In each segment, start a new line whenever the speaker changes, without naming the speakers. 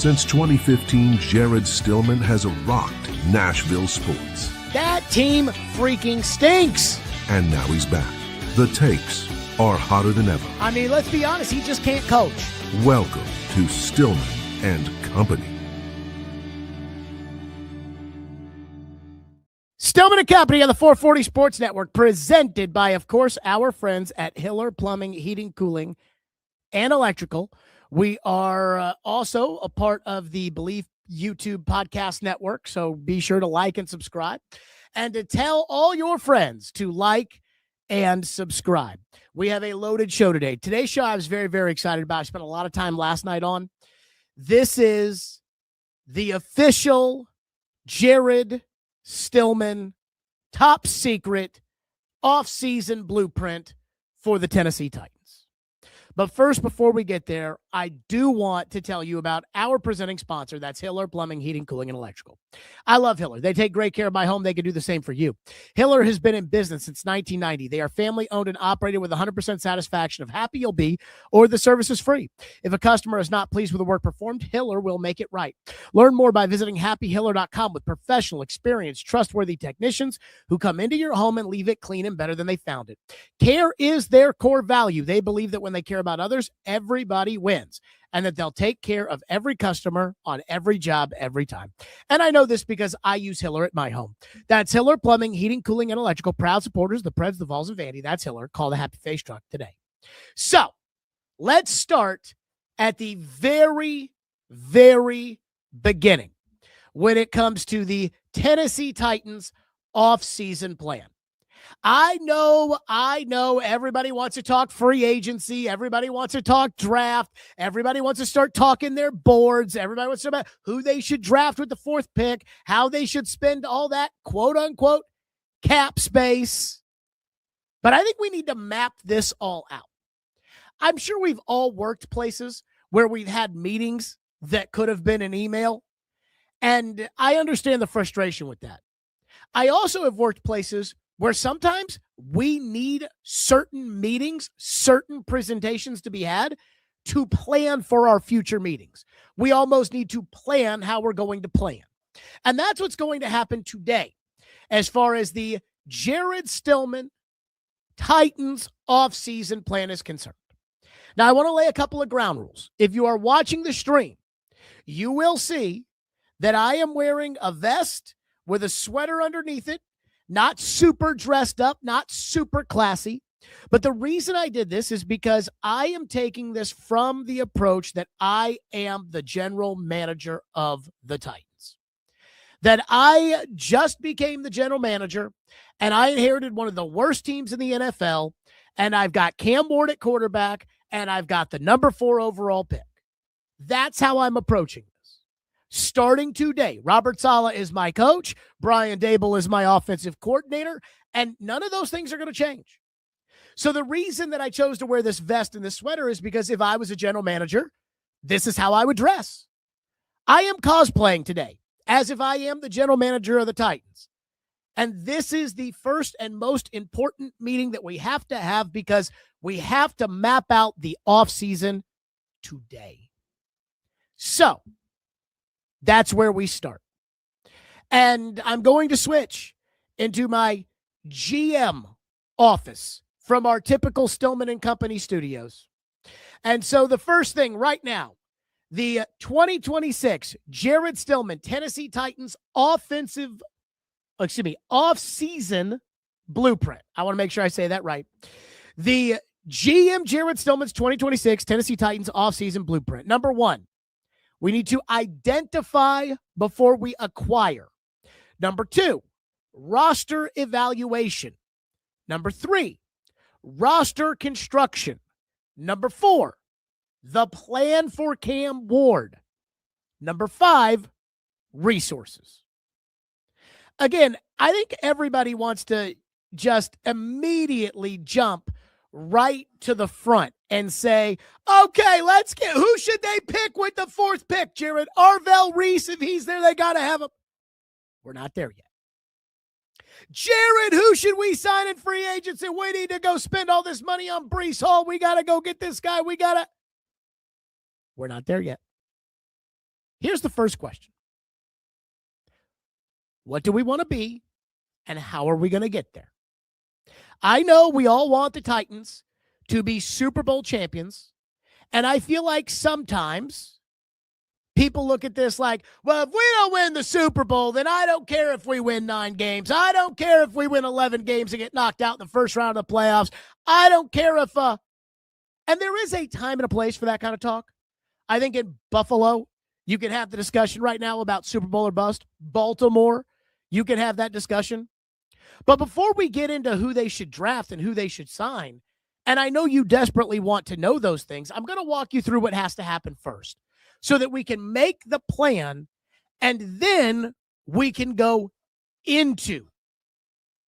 Since 2015, Jared Stillman has rocked Nashville sports.
That team freaking stinks.
And now he's back. The takes are hotter than ever.
I mean, let's be honest, he just can't coach.
Welcome to Stillman and Company.
Stillman and Company on the 440 Sports Network, presented by, of course, our friends at Hiller Plumbing, Heating, Cooling, and Electrical. We are also a part of the Believe YouTube podcast network, so be sure to like and subscribe, and to tell all your friends to like and subscribe. We have a loaded show today. Today's show I was very, very excited about. I spent a lot of time last night on. This is the official Jared Stillman top secret off-season blueprint for the Tennessee Titans. But first, before we get there, I do want to tell you about our presenting sponsor. That's Hiller Plumbing, Heating, Cooling, and Electrical. I love Hiller. They take great care of my home. They can do the same for you. Hiller has been in business since 1990. They are family-owned and operated with 100% satisfaction of happy you'll be, or the service is free. If a customer is not pleased with the work performed, Hiller will make it right. Learn more by visiting happyhiller.com with professional, experienced, trustworthy technicians who come into your home and leave it clean and better than they found it. Care is their core value. They believe that when they care about others, everybody wins, and that they'll take care of every customer on every job every time. And I know this because I use Hiller at my home. That's Hiller Plumbing, Heating, Cooling, and Electrical. Proud supporters, the Preds, the Vols, and Vandy. That's Hiller. Call the Happy Face Truck today. So let's start at the very, very beginning when it comes to the Tennessee Titans off-season plan. I know everybody wants to talk free agency. Everybody wants to talk draft. Everybody wants to start talking their boards. Everybody wants to talk about who they should draft with the fourth pick, how they should spend all that quote unquote cap space. But I think we need to map this all out. I'm sure we've all worked places where we've had meetings that could have been an email. And I understand the frustration with that. I also have worked places where sometimes we need certain meetings, certain presentations to be had to plan for our future meetings. We almost need to plan how we're going to plan. And that's what's going to happen today as far as the Jared Stillman Titans offseason plan is concerned. Now, I want to lay a couple of ground rules. If you are watching the stream, you will see that I am wearing a vest with a sweater underneath it. Not super dressed up, not super classy. But the reason I did this is because I am taking this from the approach that I am the general manager of the Titans. That I just became the general manager, and I inherited one of the worst teams in the NFL, and I've got Cam Ward at quarterback, and I've got the number 4 overall pick. That's how I'm approaching. Starting today, Robert Saleh is my coach. Brian Dable is my offensive coordinator, and none of those things are going to change. So the reason that I chose to wear this vest and this sweater is because if I was a general manager, this is how I would dress. I am cosplaying today as if I am the general manager of the Titans. And this is the first and most important meeting that we have to have because we have to map out the offseason today. So that's where we start. And I'm going to switch into my GM office from our typical Stillman and Company studios. And so the first thing right now, the 2026 Jared Stillman Tennessee Titans off-season blueprint. I want to make sure I say that right. The GM Jared Stillman's 2026 Tennessee Titans off-season blueprint. Number 1. We need to identify before we acquire. Number 2, roster evaluation. Number 3, roster construction. Number 4, the plan for Cam Ward. Number 5, resources. Again, I think everybody wants to just immediately jump right to the front and say, okay, let's get, who should they pick with the 4th pick, Jared? Arvell Reese, if he's there, they got to have him. We're not there yet. Jared, who should we sign in free agency? We need to go spend all this money on Breece Hall. We got to go get this guy. We're not there yet. Here's the first question. What do we want to be, and how are we going to get there? I know we all want the Titans to be Super Bowl champions, and I feel like sometimes people look at this like, well, if we don't win the Super Bowl, then I don't care if we win 9 games. I don't care if we win 11 games and get knocked out in the first round of the playoffs. I don't care if and there is a time and a place for that kind of talk. I think in Buffalo, you can have the discussion right now about Super Bowl or bust. Baltimore, you can have that discussion. But before we get into who they should draft and who they should sign, and I know you desperately want to know those things, I'm going to walk you through what has to happen first so that we can make the plan, and then we can go into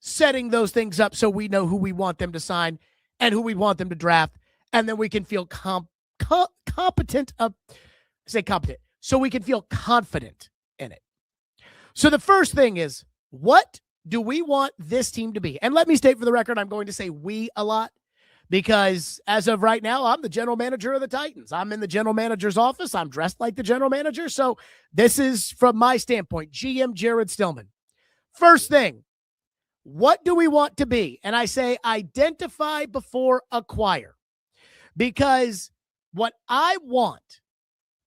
setting those things up so we know who we want them to sign and who we want them to draft, and then we can feel competent. So we can feel confident in it. So the first thing is, what do we want this team to be? And let me state for the record, I'm going to say we a lot because as of right now, I'm the general manager of the Titans. I'm in the general manager's office. I'm dressed like the general manager. So this is from my standpoint, GM Jared Stillman. First thing, what do we want to be? And I say identify before acquire, because what I want,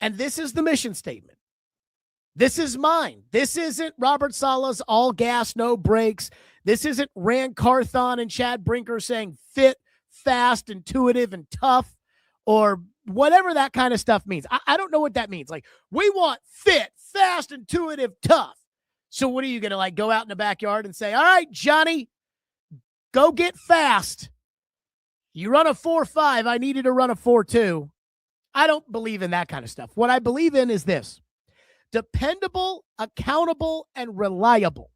and this is the mission statement, this is mine. This isn't Robert Saleh's all gas, no brakes. This isn't Rand Carthon and Chad Brinker saying fit, fast, intuitive, and tough, or whatever that kind of stuff means. I don't know what that means. Like, we want fit, fast, intuitive, tough. So what are you going to go out in the backyard and say, all right, Johnny, go get fast. You run a 4.5. I need you to run a 4.2. I don't believe in that kind of stuff. What I believe in is this: dependable, accountable, and reliable.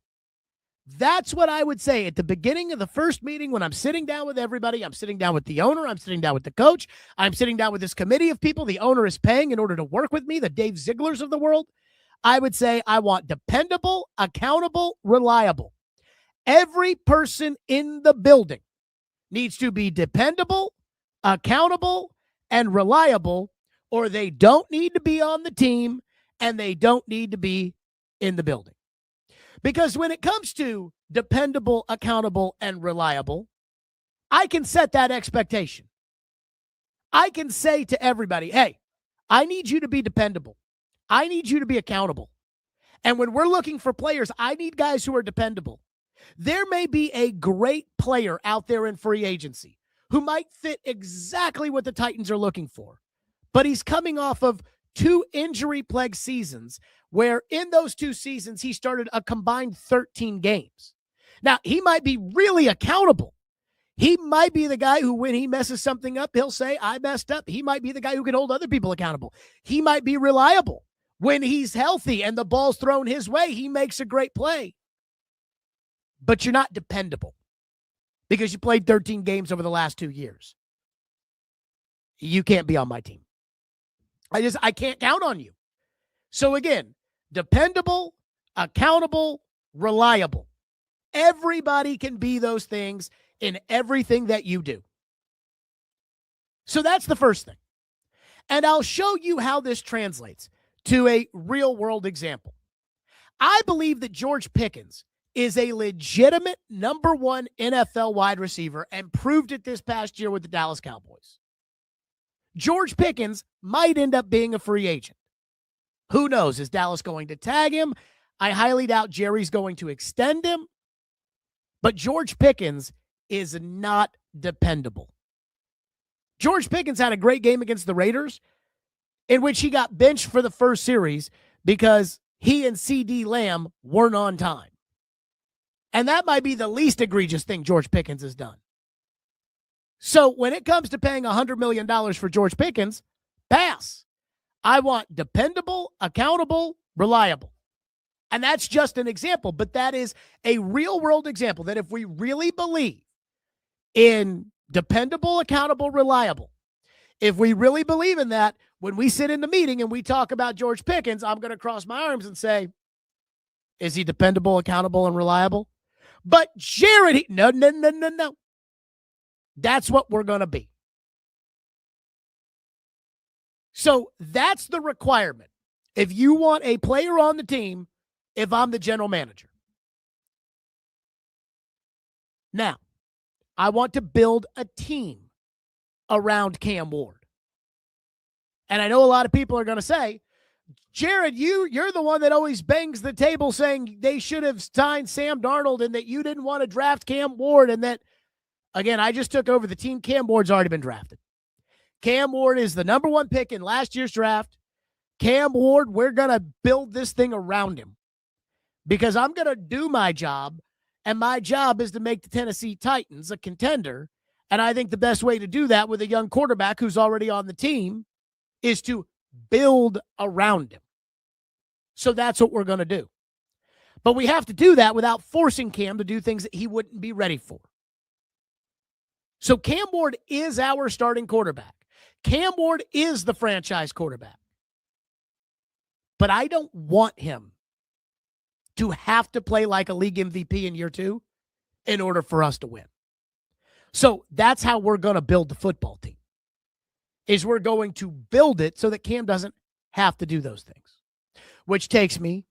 That's what I would say at the beginning of the first meeting when I'm sitting down with everybody. I'm sitting down with the owner. I'm sitting down with the coach. I'm sitting down with this committee of people the owner is paying in order to work with me, the Dave Zigglers of the world. I would say I want dependable, accountable, reliable. Every person in the building needs to be dependable, accountable, and reliable, or they don't need to be on the team and they don't need to be in the building. Because when it comes to dependable, accountable, and reliable, I can set that expectation. I can say to everybody, hey, I need you to be dependable. I need you to be accountable. And when we're looking for players, I need guys who are dependable. There may be a great player out there in free agency who might fit exactly what the Titans are looking for, but he's coming off of 2 injury-plagued seasons where in those 2 seasons he started a combined 13 games. Now, he might be really accountable. He might be the guy who, when he messes something up, he'll say, I messed up. He might be the guy who can hold other people accountable. He might be reliable. When he's healthy and the ball's thrown his way, he makes a great play. But you're not dependable because you played 13 games over the last 2 years. You can't be on my team. I can't count on you. So again, dependable, accountable, reliable. Everybody can be those things in everything that you do. So that's the first thing. And I'll show you how this translates to a real-world example. I believe that George Pickens is a legitimate number 1 NFL wide receiver and proved it this past year with the Dallas Cowboys. George Pickens might end up being a free agent. Who knows? Is Dallas going to tag him? I highly doubt Jerry's going to extend him. But George Pickens is not dependable. George Pickens had a great game against the Raiders in which he got benched for the first series because he and CD Lamb weren't on time. And that might be the least egregious thing George Pickens has done. So when it comes to paying $100 million for George Pickens, pass. I want dependable, accountable, reliable. And that's just an example, but that is a real-world example that if we really believe in dependable, accountable, reliable, if we really believe in that, when we sit in the meeting and we talk about George Pickens, I'm going to cross my arms and say, is he dependable, accountable, and reliable? But Jared, no. That's what we're going to be. So that's the requirement. If you want a player on the team, if I'm the general manager. Now, I want to build a team around Cam Ward. And I know a lot of people are going to say, Jared, you're the one that always bangs the table saying they should have signed Sam Darnold and that you didn't want to draft Cam Ward. And that, again, I just took over the team. Cam Ward's already been drafted. Cam Ward is the number one pick in last year's draft. Cam Ward, we're going to build this thing around him because I'm going to do my job, and my job is to make the Tennessee Titans a contender. And I think the best way to do that with a young quarterback who's already on the team is to build around him. So that's what we're going to do. But we have to do that without forcing Cam to do things that he wouldn't be ready for. So Cam Ward is our starting quarterback. Cam Ward is the franchise quarterback. But I don't want him to have to play like a league MVP in year 2 in order for us to win. So that's how we're going to build the football team, is we're going to build it so that Cam doesn't have to do those things. Which takes me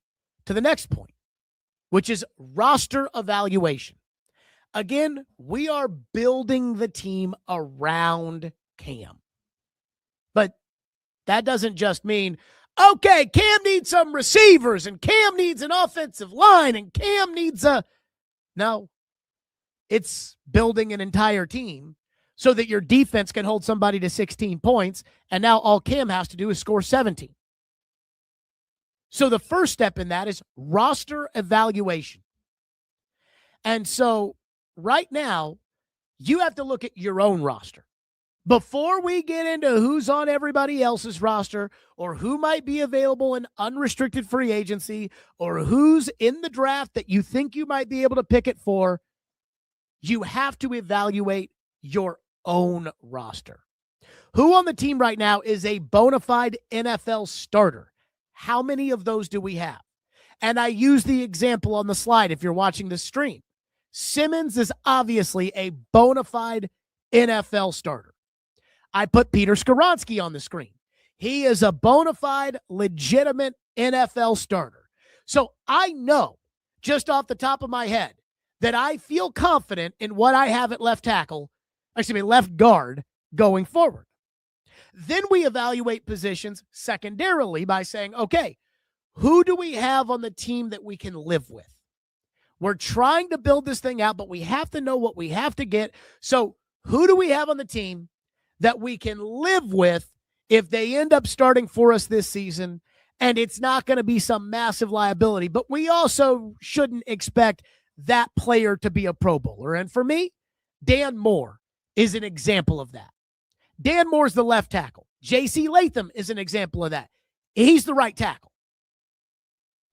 to the next point, which is roster evaluation. Again, we are building the team around Cam. But that doesn't just mean, okay, Cam needs some receivers and Cam needs an offensive line and Cam needs a... No, it's building an entire team so that your defense can hold somebody to 16 points, and now all Cam has to do is score 17. So the first step in that is roster evaluation. And so right now, you have to look at your own roster. Before we get into who's on everybody else's roster or who might be available in unrestricted free agency or who's in the draft that you think you might be able to pick it for, you have to evaluate your own roster. Who on the team right now is a bona fide NFL starter? How many of those do we have? And I use the example on the slide if you're watching the stream. Simmons is obviously a bona fide NFL starter. I put Peter Skoronski on the screen. He is a bona fide, legitimate NFL starter. So I know just off the top of my head that I feel confident in what I have at left guard going forward. Then we evaluate positions secondarily by saying, okay, who do we have on the team that we can live with? We're trying to build this thing out, but we have to know what we have to get. So who do we have on the team that we can live with if they end up starting for us this season? And it's not going to be some massive liability, but we also shouldn't expect that player to be a Pro Bowler. And for me, Dan Moore is an example of that. Dan Moore's the left tackle. J.C. Latham is an example of that. He's the right tackle.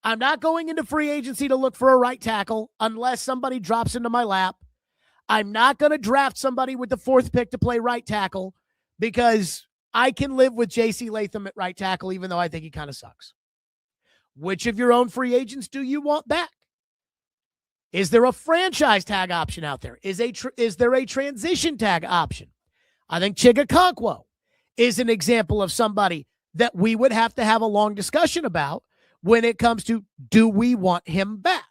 I'm not going into free agency to look for a right tackle unless somebody drops into my lap. I'm not going to draft somebody with the 4th pick to play right tackle because I can live with J.C. Latham at right tackle, even though I think he kind of sucks. Which of your own free agents do you want back? Is there a franchise tag option out there? Is there a transition tag option? I think Chigakonkwo is an example of somebody that we would have to have a long discussion about when it comes to, do we want him back?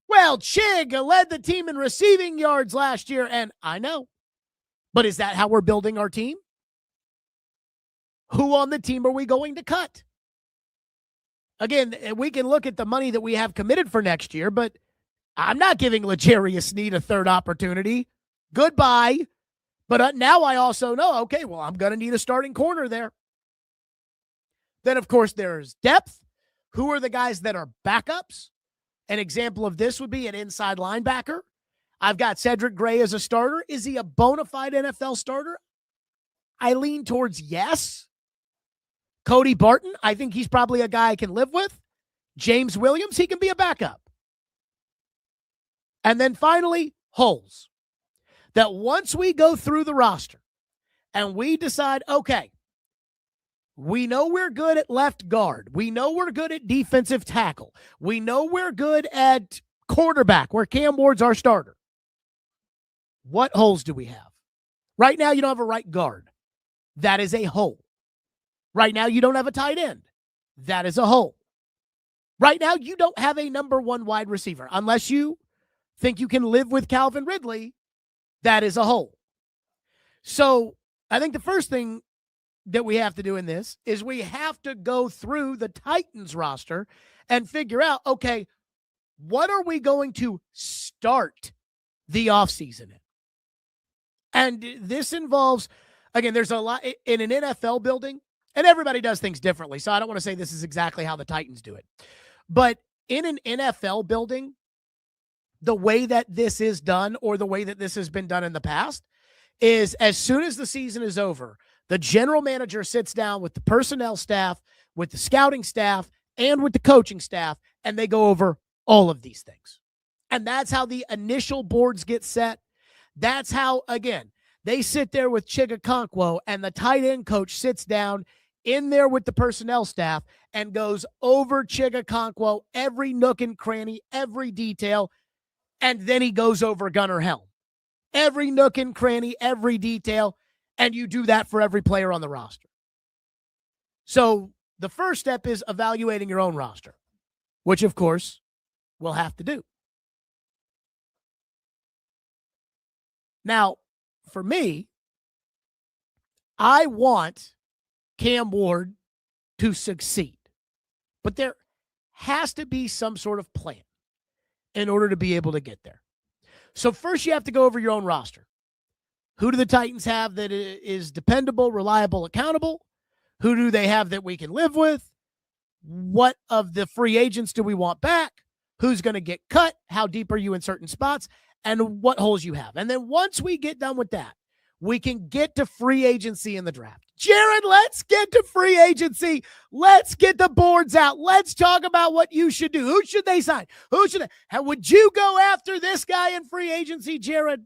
Well, Chig led the team in receiving yards last year, and I know. But is that how we're building our team? Who on the team are we going to cut? Again, we can look at the money that we have committed for next year, but I'm not giving L'Jarius Sneed a 3rd opportunity. Goodbye. But now I also know, okay, well, I'm going to need a starting corner there. Then, of course, there's depth. Who are the guys that are backups? An example of this would be an inside linebacker. I've got Cedric Gray as a starter. Is he a bona fide NFL starter? I lean towards yes. Cody Barton, I think he's probably a guy I can live with. James Williams, he can be a backup. And then finally, holes. That once we go through the roster and we decide, okay, we know we're good at left guard. We know we're good at defensive tackle. We know we're good at quarterback, where Cam Ward's our starter. What holes do we have? Right now, you don't have a right guard. That is a hole. Right now, you don't have a tight end. That is a hole. Right now, you don't have a number one wide receiver. Unless you think you can live with Calvin Ridley, that is a hole. So I think the first thing that we have to do in this is we have to go through the Titans roster and figure out, okay, what are we going to start the offseason in? And this involves, again, there's a lot in an NFL building, and everybody does things differently. So I don't want to say this is exactly how the Titans do it. But in an NFL building, the way that this is done, or the way that this has been done in the past, is as soon as the season is over, the general manager sits down with the personnel staff, with the scouting staff, and with the coaching staff, and they go over all of these things. And that's how the initial boards get set. That's how, again, they sit there with Chigakonkwo, and the tight end coach sits down in there with the personnel staff and goes over Chigakonkwo, every nook and cranny, every detail, and then he goes over Gunnar Helm. Every nook and cranny, every detail, and you do that for every player on the roster. So the first step is evaluating your own roster, which, of course, we'll have to do. Now, for me, I want Cam Ward to succeed, but there has to be some sort of plan in order to be able to get there. So first you have to go over your own roster. Who do the Titans have that is dependable, reliable, accountable? Who do they have that we can live with? What of the free agents do we want back? Who's going to get cut? How deep are you in certain spots? And what holes you have. And then once we get done with that, we can get to free agency in the draft. Jared, let's get to free agency. Let's get the boards out. Let's talk about what you should do. Who should they sign? How would you go after this guy in free agency, Jared?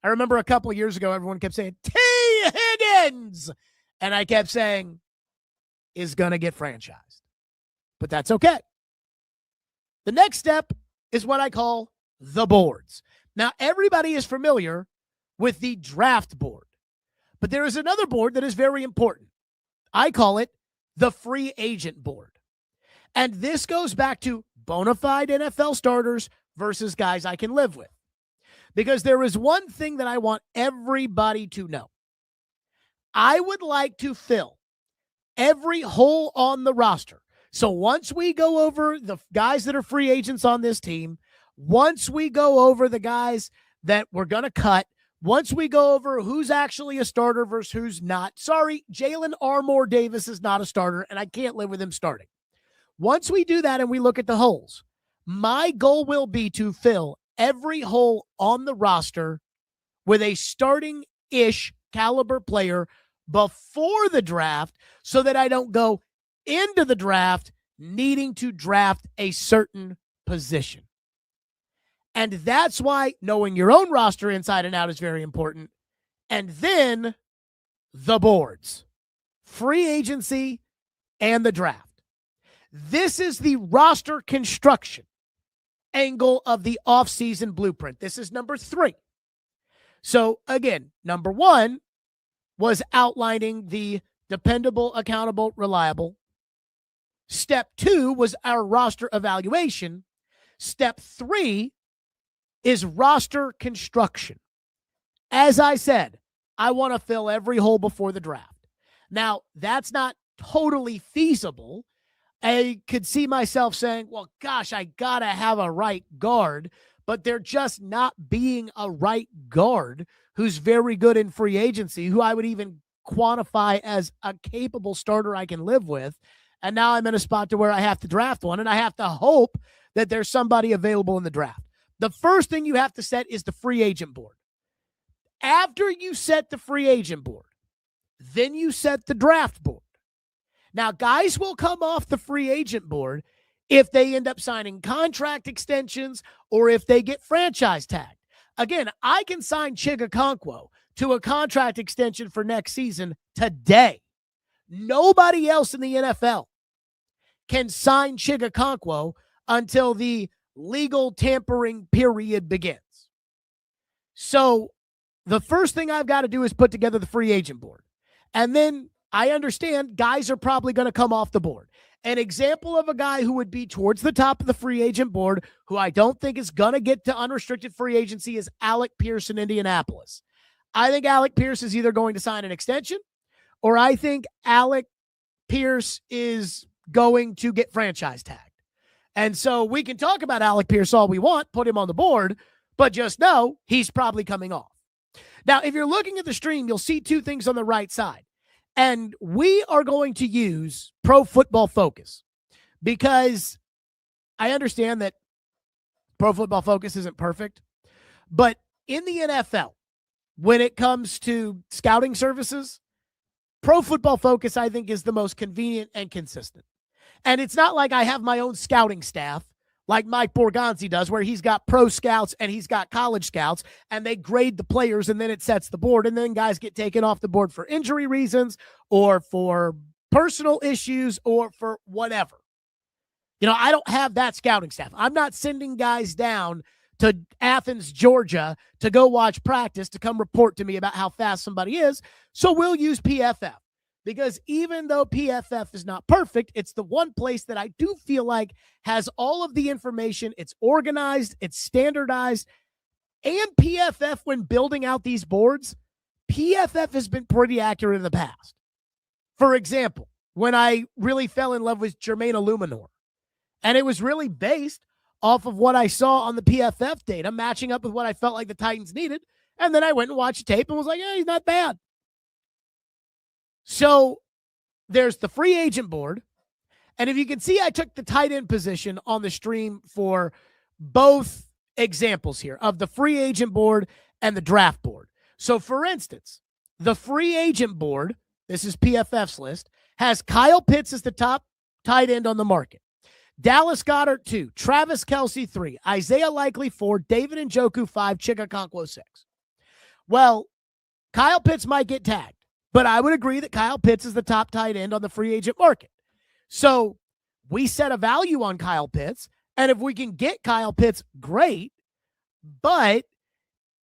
I remember a couple of years ago, everyone kept saying, T. Higgins. And I kept saying, is going to get franchised. But that's okay. The next step is what I call the boards. Now, everybody is familiar with the draft board, but there is another board that is very important. I call it the free agent board. And this goes back to bona fide NFL starters versus guys I can live with. Because there is one thing that I want everybody to know. I would like to fill every hole on the roster. So once we go over the guys that are free agents on this team, once we go over the guys that we're going to cut, once we go over who's actually a starter versus who's not. Sorry, Jalen Armour Davis is not a starter, and I can't live with him starting. Once we do that and we look at the holes, my goal will be to fill every hole on the roster with a starting-ish caliber player before the draft so that I don't go into the draft needing to draft a certain position. And that's why knowing your own roster inside and out is very important. And then the boards, free agency, and the draft. This is the roster construction angle of the offseason blueprint. This is number 3. So again, number 1 was outlining the dependable, accountable, reliable. Step 2 was our roster evaluation. Step 3 is roster construction. As I said, I want to fill every hole before the draft. Now, that's not totally feasible. I could see myself saying, well, gosh, I got to have a right guard, but they're just not being a right guard who's very good in free agency, who I would even quantify as a capable starter I can live with. And now I'm in a spot to where I have to draft one, and I have to hope that there's somebody available in the draft. The first thing you have to set is the free agent board. After you set the free agent board, then you set the draft board. Now, guys will come off the free agent board if they end up signing contract extensions or if they get franchise tagged. Again, I can sign Chigakonkwo to a contract extension for next season today. Nobody else in the NFL can sign Chigakonkwo until the legal tampering period begins. So the first thing I've got to do is put together the free agent board. And then I understand guys are probably going to come off the board. An example of a guy who would be towards the top of the free agent board, who I don't think is going to get to unrestricted free agency, is Alec Pierce in Indianapolis. I think Alec Pierce is either going to sign an extension, or I think Alec Pierce is going to get franchise tagged. And so we can talk about Alec Pierce all we want, put him on the board, but just know he's probably coming off. Now, if you're looking at the stream, you'll see two things on the right side. And we are going to use Pro Football Focus because I understand that Pro Football Focus isn't perfect. But in the NFL, when it comes to scouting services, Pro Football Focus, I think, is the most convenient and consistent. And it's not like I have my own scouting staff like Mike Borgonzi does, where he's got pro scouts and he's got college scouts, and they grade the players, and then it sets the board, and then guys get taken off the board for injury reasons or for personal issues or for whatever. You know, I don't have that scouting staff. I'm not sending guys down to Athens, Georgia to go watch practice to come report to me about how fast somebody is. So we'll use PFF. Because even though PFF is not perfect, it's the one place that I do feel like has all of the information. It's organized, it's standardized, and PFF, when building out these boards, PFF has been pretty accurate in the past. For example, when I really fell in love with Jermaine Illuminor, and it was really based off of what I saw on the PFF data, matching up with what I felt like the Titans needed, and then I went and watched tape and was like, yeah, he's not bad. So there's the free agent board. And if you can see, I took the tight end position on the stream for both examples here of the free agent board and the draft board. So for instance, the free agent board, this is PFF's list, has Kyle Pitts as the top tight end on the market. Dallas Goedert 2, Travis Kelce 3, Isaiah Likely 4, David Njoku 5, Chika Okonkwo 6. Well, Kyle Pitts might get tagged. But I would agree that Kyle Pitts is the top tight end on the free agent market. So we set a value on Kyle Pitts, and if we can get Kyle Pitts, great. But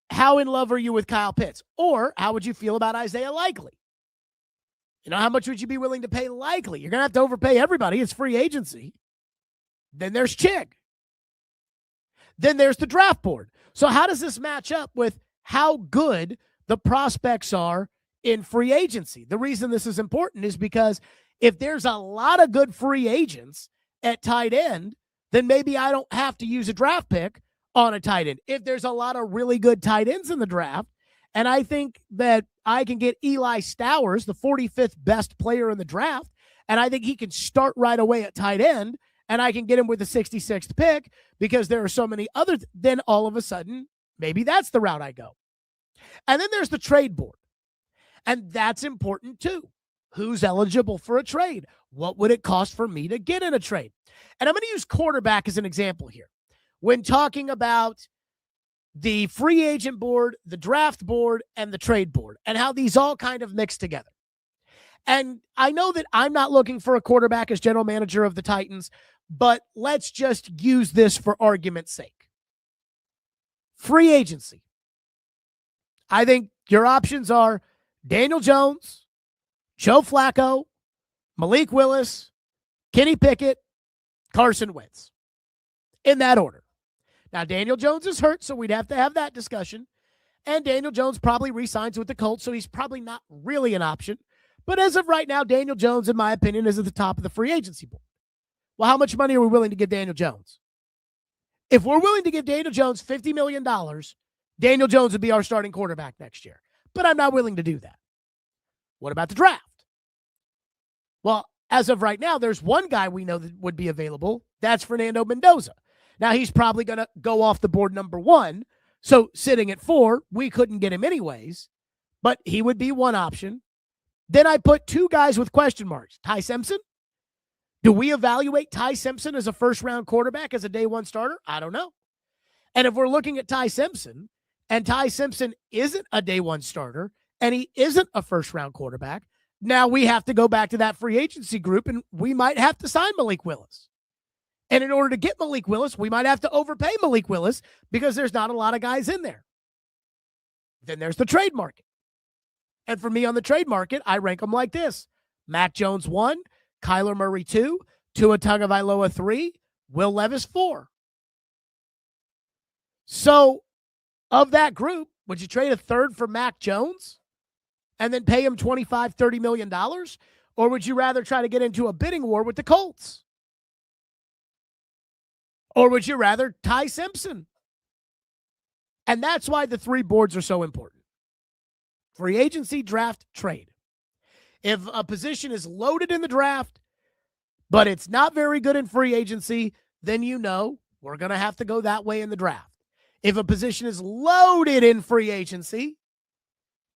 how in love are you with Kyle Pitts? Or how would you feel about Isaiah Likely? You know, how much would you be willing to pay Likely? You're going to have to overpay everybody. It's free agency. Then there's Chig. Then there's the draft board. So how does this match up with how good the prospects are in free agency? The reason this is important is because if there's a lot of good free agents at tight end, then maybe I don't have to use a draft pick on a tight end. If there's a lot of really good tight ends in the draft, and I think that I can get Eli Stowers, the 45th best player in the draft, and I think he can start right away at tight end, and I can get him with the 66th pick because there are so many others, then all of a sudden, maybe that's the route I go. And then there's the trade board. And that's important too. Who's eligible for a trade? What would it cost for me to get in a trade? And I'm going to use quarterback as an example here. When talking about the free agent board, the draft board, and the trade board, and how these all kind of mix together. And I know that I'm not looking for a quarterback as general manager of the Titans, but let's just use this for argument's sake. Free agency. I think your options are Daniel Jones, Joe Flacco, Malik Willis, Kenny Pickett, Carson Wentz. In that order. Now, Daniel Jones is hurt, so we'd have to have that discussion. And Daniel Jones probably re-signs with the Colts, so he's probably not really an option. But as of right now, Daniel Jones, in my opinion, is at the top of the free agency board. Well, how much money are we willing to give Daniel Jones? If we're willing to give Daniel Jones $50 million, Daniel Jones would be our starting quarterback next year. But I'm not willing to do that. What about the draft? Well, as of right now, there's one guy we know that would be available. That's Fernando Mendoza. Now, he's probably going to go off the board number 1. So sitting at 4, we couldn't get him anyways. But he would be one option. Then I put 2 guys with question marks. Ty Simpson? Do we evaluate Ty Simpson as a first-round quarterback, as a day 1 starter? I don't know. And if we're looking at Ty Simpson, and Ty Simpson isn't a day 1 starter, and he isn't a first-round quarterback, now we have to go back to that free agency group, and we might have to sign Malik Willis. And in order to get Malik Willis, we might have to overpay Malik Willis because there's not a lot of guys in there. Then there's the trade market. And for me on the trade market, I rank them like this. Mac Jones 1, Kyler Murray 2, Tua Tagovailoa 3, Will Levis 4. So, of that group, would you trade a third for Mac Jones and then pay him $25-30 million? Or would you rather try to get into a bidding war with the Colts? Or would you rather Ty Simpson? And that's why the 3 boards are so important. Free agency, draft, trade. If a position is loaded in the draft, but it's not very good in free agency, then you know we're going to have to go that way in the draft. If a position is loaded in free agency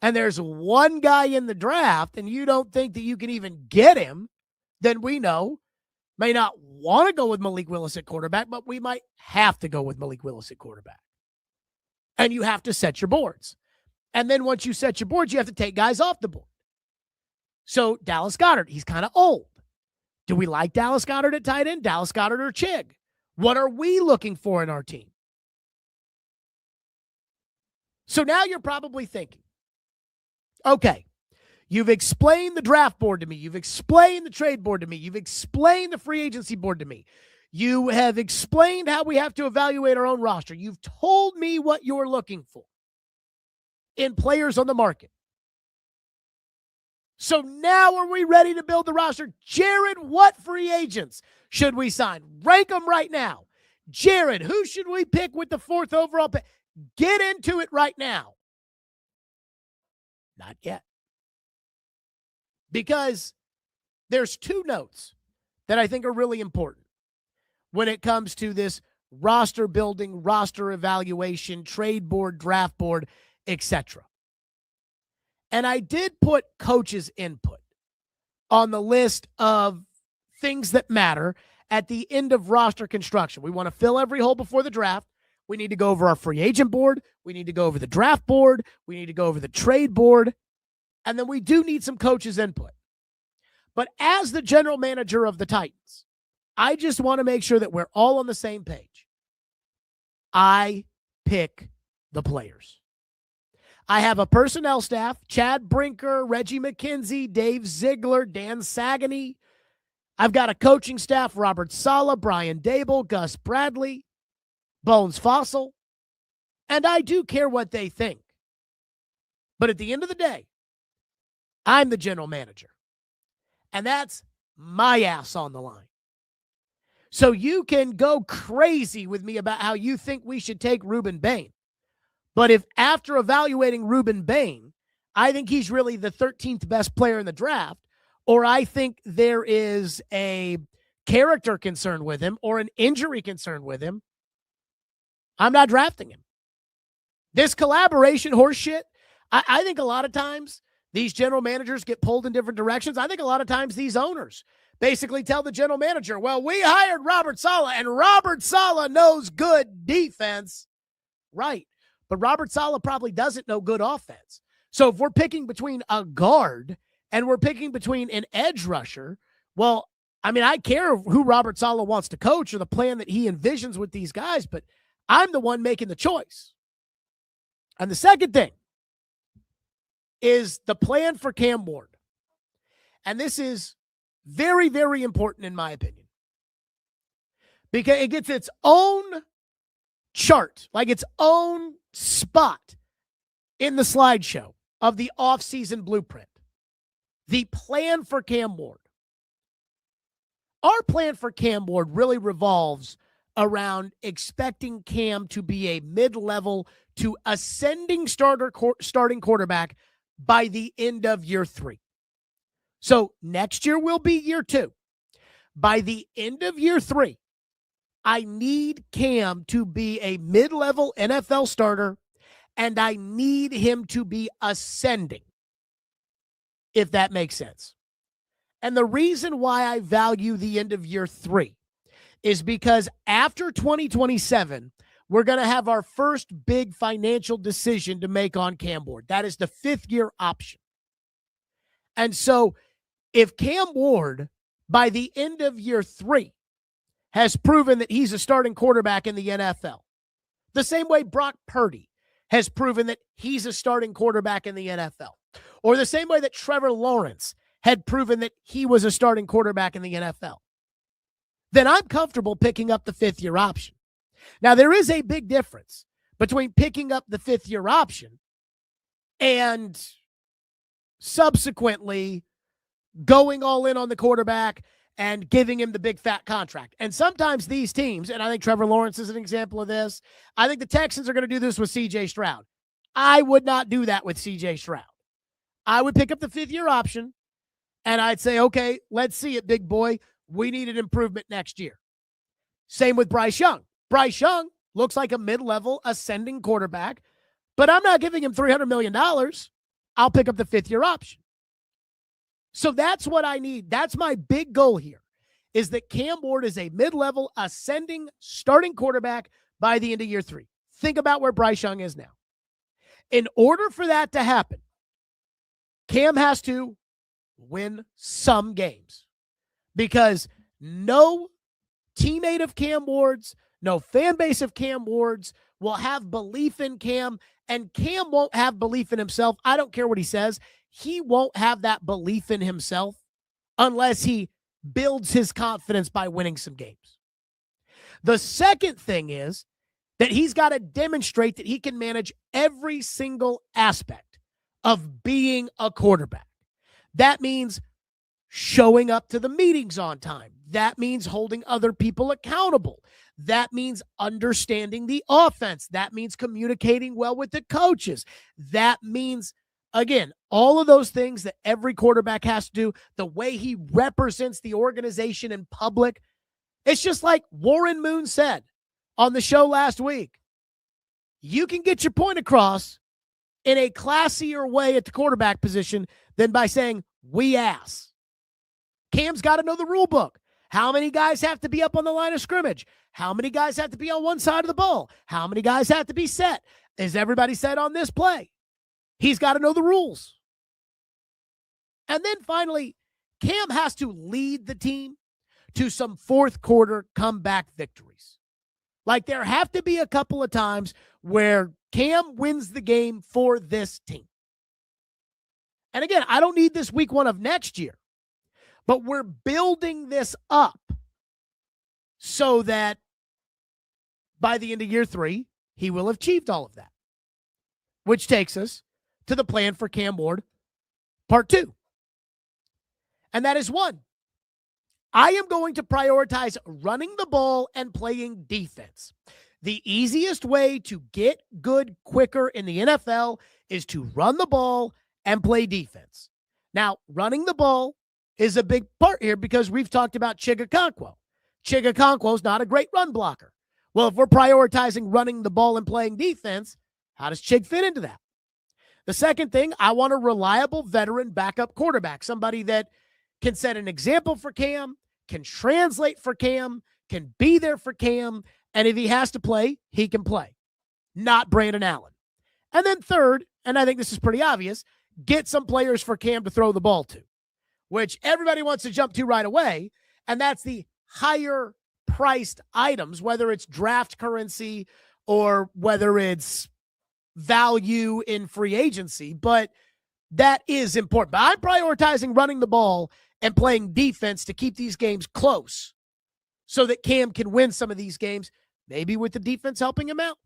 and there's one guy in the draft and you don't think that you can even get him, then we know may not want to go with Malik Willis at quarterback, but we might have to go with Malik Willis at quarterback. And you have to set your boards. And then once you set your boards, you have to take guys off the board. So Dallas Goedert, he's kind of old. Do we like Dallas Goedert at tight end? Dallas Goedert or Chig? What are we looking for in our team? So now you're probably thinking, okay, you've explained the draft board to me. You've explained the trade board to me. You've explained the free agency board to me. You have explained how we have to evaluate our own roster. You've told me what you're looking for in players on the market. So now are we ready to build the roster? Jared, what free agents should we sign? Rank them right now. Jared, who should we pick with the 4th overall pick? Get into it right now. Not yet. Because there's 2 notes that I think are really important when it comes to this roster building, roster evaluation, trade board, draft board, etc. And I did put coaches' input on the list of things that matter at the end of roster construction. We want to fill every hole before the draft. We need to go over our free agent board. We need to go over the draft board. We need to go over the trade board. And then we do need some coaches' input. But as the general manager of the Titans, I just want to make sure that we're all on the same page. I pick the players. I have a personnel staff, Chad Brinker, Reggie McKenzie, Dave Ziegler, Dan Sagany. I've got a coaching staff, Robert Saleh, Brian Dable, Gus Bradley, Bones Fossil. And I do care what they think. But at the end of the day, I'm the general manager. And that's my ass on the line. So you can go crazy with me about how you think we should take Ruben Bain. But if after evaluating Ruben Bain, I think he's really the 13th best player in the draft, or I think there is a character concern with him or an injury concern with him, I'm not drafting him. This collaboration horse shit, I think a lot of times these general managers get pulled in different directions. I think a lot of times these owners basically tell the general manager, well, we hired Robert Saleh, and Robert Saleh knows good defense. Right. But Robert Saleh probably doesn't know good offense. So if we're picking between a guard and we're picking between an edge rusher, well, I mean, I care who Robert Saleh wants to coach or the plan that he envisions with these guys, but I'm the one making the choice. And the second thing is the plan for Cam Ward. And this is very, very important in my opinion, because it gets its own chart, like its own spot in the slideshow of the offseason blueprint. The plan for Cam Ward. Our plan for Cam Ward really revolves around expecting Cam to be a mid-level to ascending starting quarterback by the end of year 3. So next year will be year 2. By the end of year 3, I need Cam to be a mid-level NFL starter, and I need him to be ascending, if that makes sense. And the reason why I value the end of year 3 is because after 2027, we're going to have our first big financial decision to make on Cam Ward. That is the 5th-year option. And so if Cam Ward, by the end of year 3, has proven that he's a starting quarterback in the NFL, the same way Brock Purdy has proven that he's a starting quarterback in the NFL, or the same way that Trevor Lawrence had proven that he was a starting quarterback in the NFL, then I'm comfortable picking up the fifth-year option. Now, there is a big difference between picking up the fifth-year option and subsequently going all in on the quarterback and giving him the big fat contract. And sometimes these teams, and I think Trevor Lawrence is an example of this, I think the Texans are going to do this with C.J. Stroud. I would not do that with C.J. Stroud. I would pick up the fifth-year option, and I'd say, okay, let's see it, big boy. We need an improvement next year. Same with Bryce Young. Bryce Young looks like a mid-level ascending quarterback, but I'm not giving him $300 million. I'll pick up the fifth-year option. So that's what I need. That's my big goal here, is that Cam Ward is a mid-level ascending starting quarterback by the end of year 3. Think about where Bryce Young is now. In order for that to happen, Cam has to win some games, because no teammate of Cam Ward's, no fan base of Cam Ward's will have belief in Cam, and Cam won't have belief in himself. I don't care what he says. He won't have that belief in himself unless he builds his confidence by winning some games. The second thing is that he's got to demonstrate that he can manage every single aspect of being a quarterback. That means showing up to the meetings on time. That means holding other people accountable. That means understanding the offense. That means communicating well with the coaches. That means, again, all of those things that every quarterback has to do, the way he represents the organization in public. It's just like Warren Moon said on the show last week. You can get your point across in a classier way at the quarterback position than by saying, we ass. Cam's got to know the rule book. How many guys have to be up on the line of scrimmage? How many guys have to be on one side of the ball? How many guys have to be set? Is everybody set on this play? He's got to know the rules. And then finally, Cam has to lead the team to some fourth quarter comeback victories. Like, there have to be a couple of times where Cam wins the game for this team. And again, I don't need this week 1 of next year, but we're building this up so that by the end of year 3, he will have achieved all of that, which takes us to the plan for Cam Ward, part 2. And that is 1. I am going to prioritize running the ball and playing defense. The easiest way to get good quicker in the NFL is to run the ball and play defense. Now, running the ball is a big part here because we've talked about Chigakonkwo. Chigakonkwo's not a great run blocker. Well, if we're prioritizing running the ball and playing defense, how does Chig fit into that? The second thing, I want a reliable veteran backup quarterback, somebody that can set an example for Cam, can translate for Cam, can be there for Cam, and if he has to play, he can play. Not Brandon Allen. And then third, and I think this is pretty obvious, get some players for Cam to throw the ball to, which everybody wants to jump to right away, and that's the higher priced items, whether it's draft currency or whether it's value in free agency, but that is important. But I'm prioritizing running the ball and playing defense to keep these games close so that Cam can win some of these games, maybe with the defense helping him out.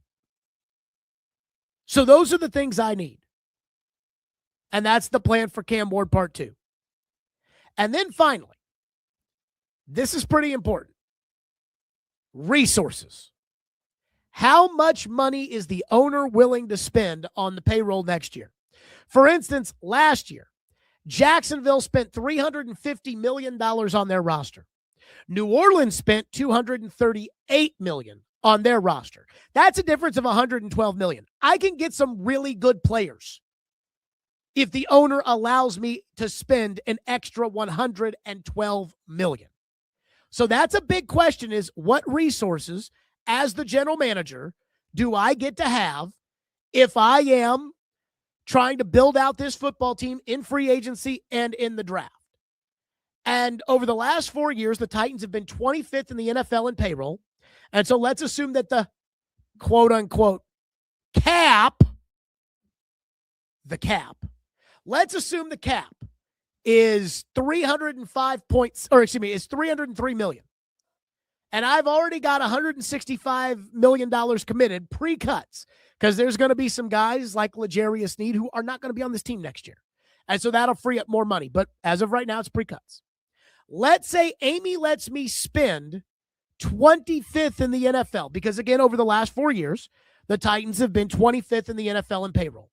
So those are the things I need. And that's the plan for Cam Ward part 2. And then finally, this is pretty important. Resources. How much money is the owner willing to spend on the payroll next year? For instance, last year, Jacksonville spent $350 million on their roster. New Orleans spent $238 million on their roster. That's a difference of $112 million. I can get some really good players if the owner allows me to spend an extra $112 million. So that's a big question, is what resources as the general manager do I get to have if I am trying to build out this football team in free agency and in the draft? And over the last 4 years, the Titans have been 25th in the NFL in payroll. And so let's assume that the quote-unquote cap, let's assume the cap is $303 million. And I've already got $165 million committed pre-cuts because there's going to be some guys like L'Jarius Sneed who are not going to be on this team next year. And so that'll free up more money. But as of right now, it's pre-cuts. Let's say Amy lets me spend 25th in the NFL because, again, over the last 4 years, the Titans have been 25th in the NFL in payroll.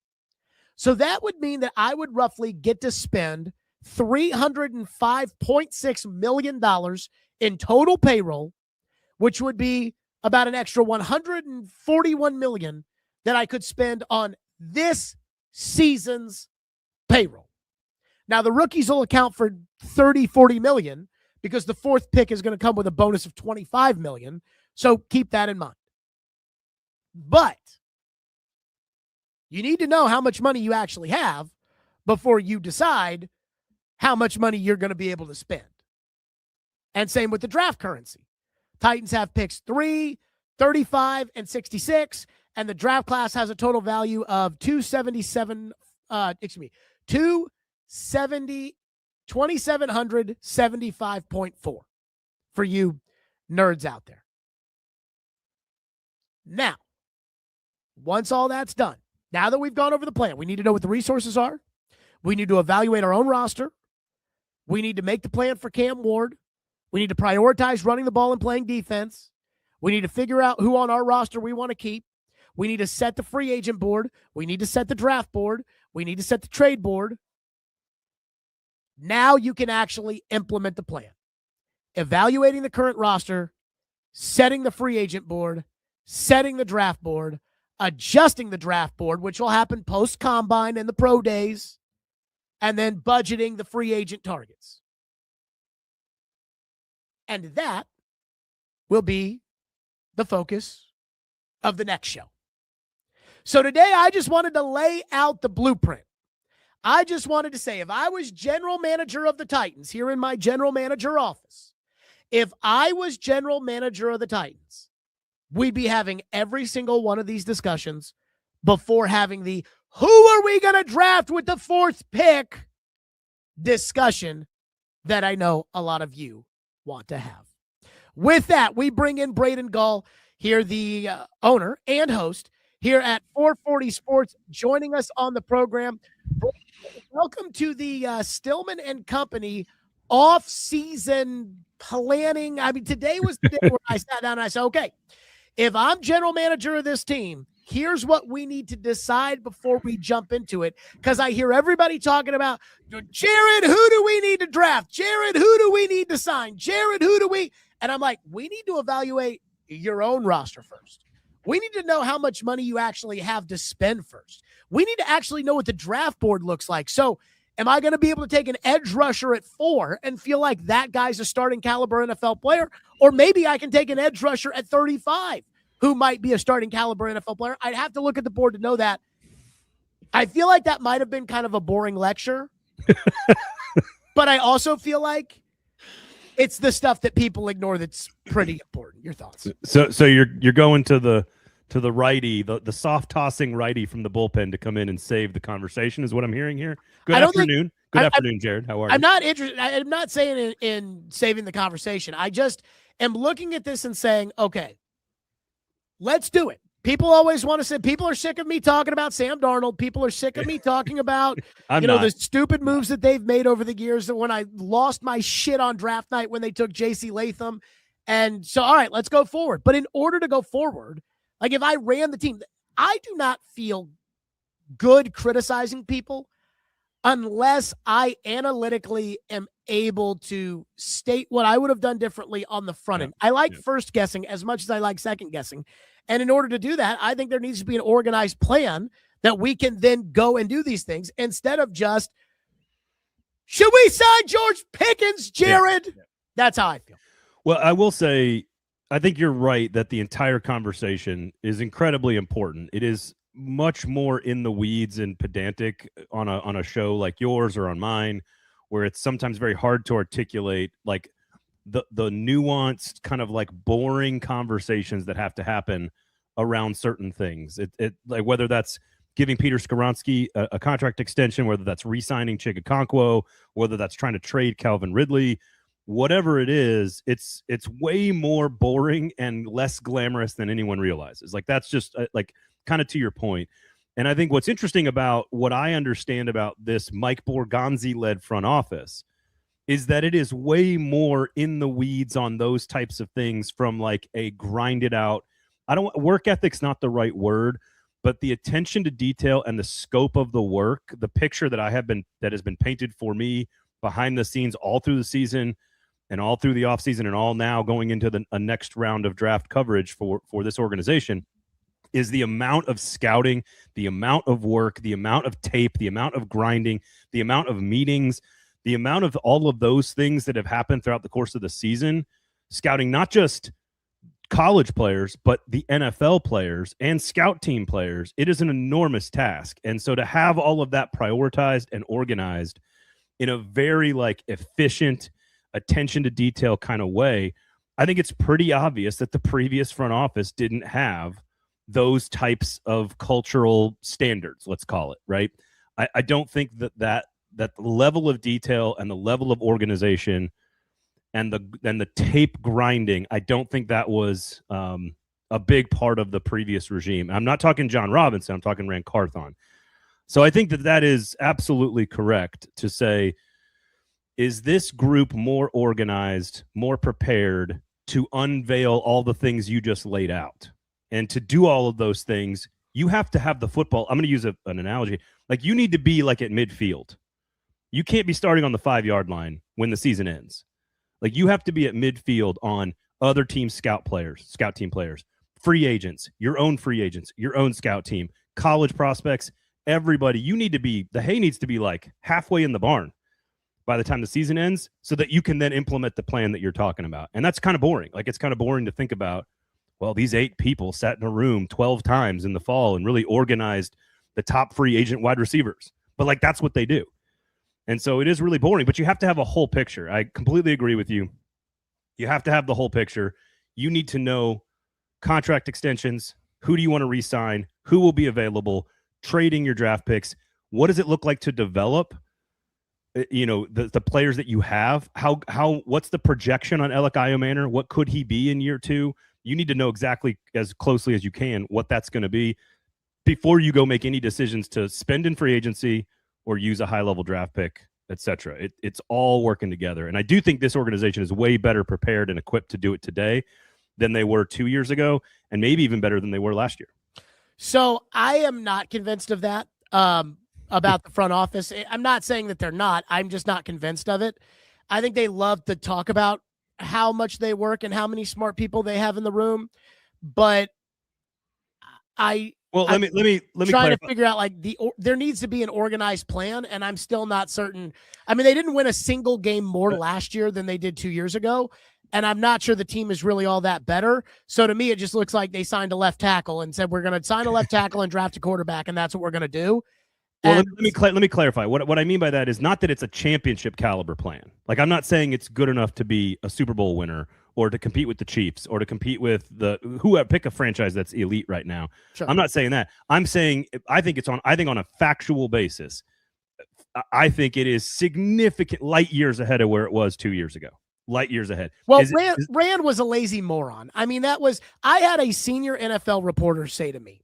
So that would mean that I would roughly get to spend $305.6 million in total payroll, which would be about an extra $141 million that I could spend on this season's payroll. Now, the rookies will account for 30, 40 million because the fourth pick is going to come with a bonus of 25 million. So keep that in mind. But you need to know how much money you actually have before you decide how much money you're going to be able to spend. And same with the draft currency. Titans have picks 3, 35, and 66, and the draft class has a total value of 2,775.4 for you nerds out there. Now, once all that's done, now that we've gone over the plan, we need to know what the resources are. We need to evaluate our own roster. We need to make the plan for Cam Ward. We need to prioritize running the ball and playing defense. We need to figure out who on our roster we want to keep. We need to set the free agent board. We need to set the draft board. We need to set the trade board. Now you can actually implement the plan. Evaluating the current roster, setting the free agent board, setting the draft board, adjusting the draft board, which will happen post-combine and the pro days, and then budgeting the free agent targets. And that will be the focus of the next show. So today I just wanted to lay out the blueprint. I just wanted to say, if I was general manager of the Titans here in my general manager office, if I was general manager of the Titans, we'd be having every single one of these discussions before having the who are we going to draft with the fourth pick discussion that I know a lot of you want to have. With that, we bring in Braden Gall here, the owner and host here at 440 Sports, joining us on the program. Welcome to the Stillman and Company off-season planning. I mean, today was the day where I sat down and I said, okay, if I'm general manager of this team, here's what we need to decide before we jump into it. Because I hear everybody talking about, Jared, who do we need to draft? Jared, who do we need to sign? Jared, who do we? And I'm like, we need to evaluate your own roster first. We need to know how much money you actually have to spend first. We need to actually know what the draft board looks like. So am I going to be able to take an edge rusher at 4 and feel like that guy's a starting caliber NFL player? Or maybe I can take an edge rusher at 35 who might be a starting caliber NFL player. I'd have to look at the board to know that. I feel like that might have been kind of a boring lecture. But I also feel like it's the stuff that people ignore that's pretty important. Your thoughts?
So you're going to the righty, the soft tossing righty from the bullpen to come in and save the conversation is what I'm hearing here. Good afternoon. Good afternoon, Jared. How are you?
I'm not interested. I'm not saying in saving the conversation. I just am looking at this and saying, okay, let's do it. People always want to say, people are sick of me talking about Sam Darnold. People are sick of me talking about, the stupid moves that they've made over the years. That when I lost my shit on draft night when they took J.C. Latham. And so, all right, let's go forward. But in order to go forward, like if I ran the team, I do not feel good criticizing people unless I analytically am able to state what I would have done differently on the front end. I like first guessing as much as I like second guessing. And in order to do that, I think there needs to be an organized plan that we can then go and do these things instead of just, should we sign George Pickens, Jared? Yeah. That's how I feel.
Well, I will say, I think you're right that the entire conversation is incredibly important. It is much more in the weeds and pedantic on a show like yours or on mine, where it's sometimes very hard to articulate like the nuanced kind of like boring conversations that have to happen around certain things. It like whether that's giving Peter Skoronski a contract extension, whether that's re-signing Chig Okonkwo, whether that's trying to trade Calvin Ridley. whatever it is, it's way more boring and less glamorous than anyone realizes. Like, that's just like kind of to your point. And I think what's interesting about what I understand about this Mike Borgonzi-led front office is that it is way more in the weeds on those types of things, from like a grinded out, work ethic's not the right word, but the attention to detail and the scope of the work, the picture that has been painted for me behind the scenes all through the season and all through the offseason and all now going into a next round of draft coverage for this organization, is the amount of scouting, the amount of work, the amount of tape, the amount of grinding, the amount of meetings, the amount of all of those things that have happened throughout the course of the season, scouting not just college players, but the NFL players and scout team players. It is an enormous task. And so to have all of that prioritized and organized in a very like efficient, attention to detail kind of way, I think it's pretty obvious that the previous front office didn't have those types of cultural standards, let's call it, right? I don't think that the level of detail and the level of organization and the tape grinding, I don't think that was a big part of the previous regime. I'm not talking John Robinson, I'm talking Rand Carthon. So I think that is absolutely correct to say, is this group more organized, more prepared to unveil all the things you just laid out? And to do all of those things, you have to have the football. I'm going to use an analogy. Like, you need to be like at midfield. You can't be starting on the 5-yard line when the season ends. Like, you have to be at midfield on other teams' scout team players, free agents, your own free agents, your own scout team, college prospects, everybody. The hay needs to be like halfway in the barn by the time the season ends, so that you can then implement the plan that you're talking about. And that's kind of boring. Like, it's kind of boring to think about, well, these 8 people sat in a room 12 times in the fall and really organized the top free agent wide receivers. But like, that's what they do. And so it is really boring, but you have to have a whole picture. I completely agree with you. You have to have the whole picture. You need to know contract extensions. Who do you want to re-sign? Who will be available? Trading your draft picks. What does it look like to develop the players that you have? What's the projection on Alec Iomanner? What could he be in year 2? You need to know exactly, as closely as you can, what that's going to be before you go make any decisions to spend in free agency or use a high-level draft pick, etc. It's all working together. And I do think this organization is way better prepared and equipped to do it today than they were 2 years ago, and maybe even better than they were last year.
So I am not convinced of that. About the front office. I'm not saying that they're not. I'm just not convinced of it. I think they love to talk about how much they work and how many smart people they have in the room. But let me trying
clarify.
to figure out, like, there needs to be an organized plan, and I'm still not certain. I mean, they didn't win a single game more last year than they did 2 years ago, and I'm not sure the team is really all that better. So to me, it just looks like they signed a left tackle and said, we're going to sign a left tackle and draft a quarterback, and that's what we're going to do.
Well, let me clarify. What I mean by that is not that it's a championship caliber plan. Like, I'm not saying it's good enough to be a Super Bowl winner or to compete with the Chiefs or to compete with pick a franchise that's elite right now.
Sure.
I'm not saying that. I'm saying I think on a factual basis, I think it is significant light years ahead of where it was 2 years ago. Light years ahead.
Well, Rand was a lazy moron. I mean, I had a senior NFL reporter say to me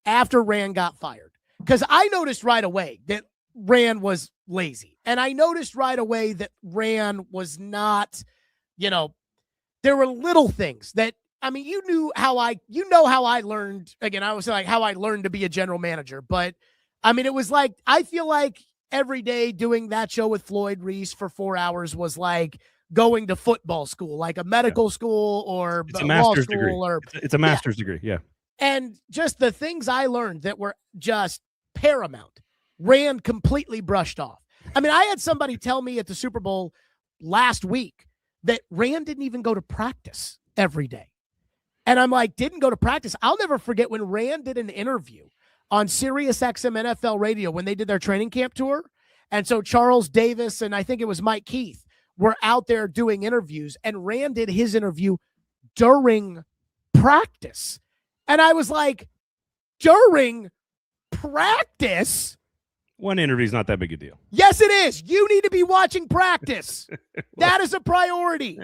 after Rand got fired, because I noticed right away that Rand was lazy. And I noticed right away that Rand was not, there were little things that, I mean, you know how I learned, again, I was like how I learned to be a general manager. But I mean, it was like, I feel like every day doing that show with Floyd Reese for 4 hours was like going to football school, like a medical school or
it's a master's degree. It's a master's degree. Yeah.
And just the things I learned that were just paramount, Rand completely brushed off. I mean, I had somebody tell me at the Super Bowl last week that Rand didn't even go to practice every day. And I'm like, didn't go to practice. I'll never forget when Rand did an interview on Sirius XM NFL radio when they did their training camp tour. And so Charles Davis and I think it was Mike Keith were out there doing interviews, and Rand did his interview during practice. And I was like, during practice?
One interview is not that big a deal.
Yes, it is. You need to be watching practice. That is a priority.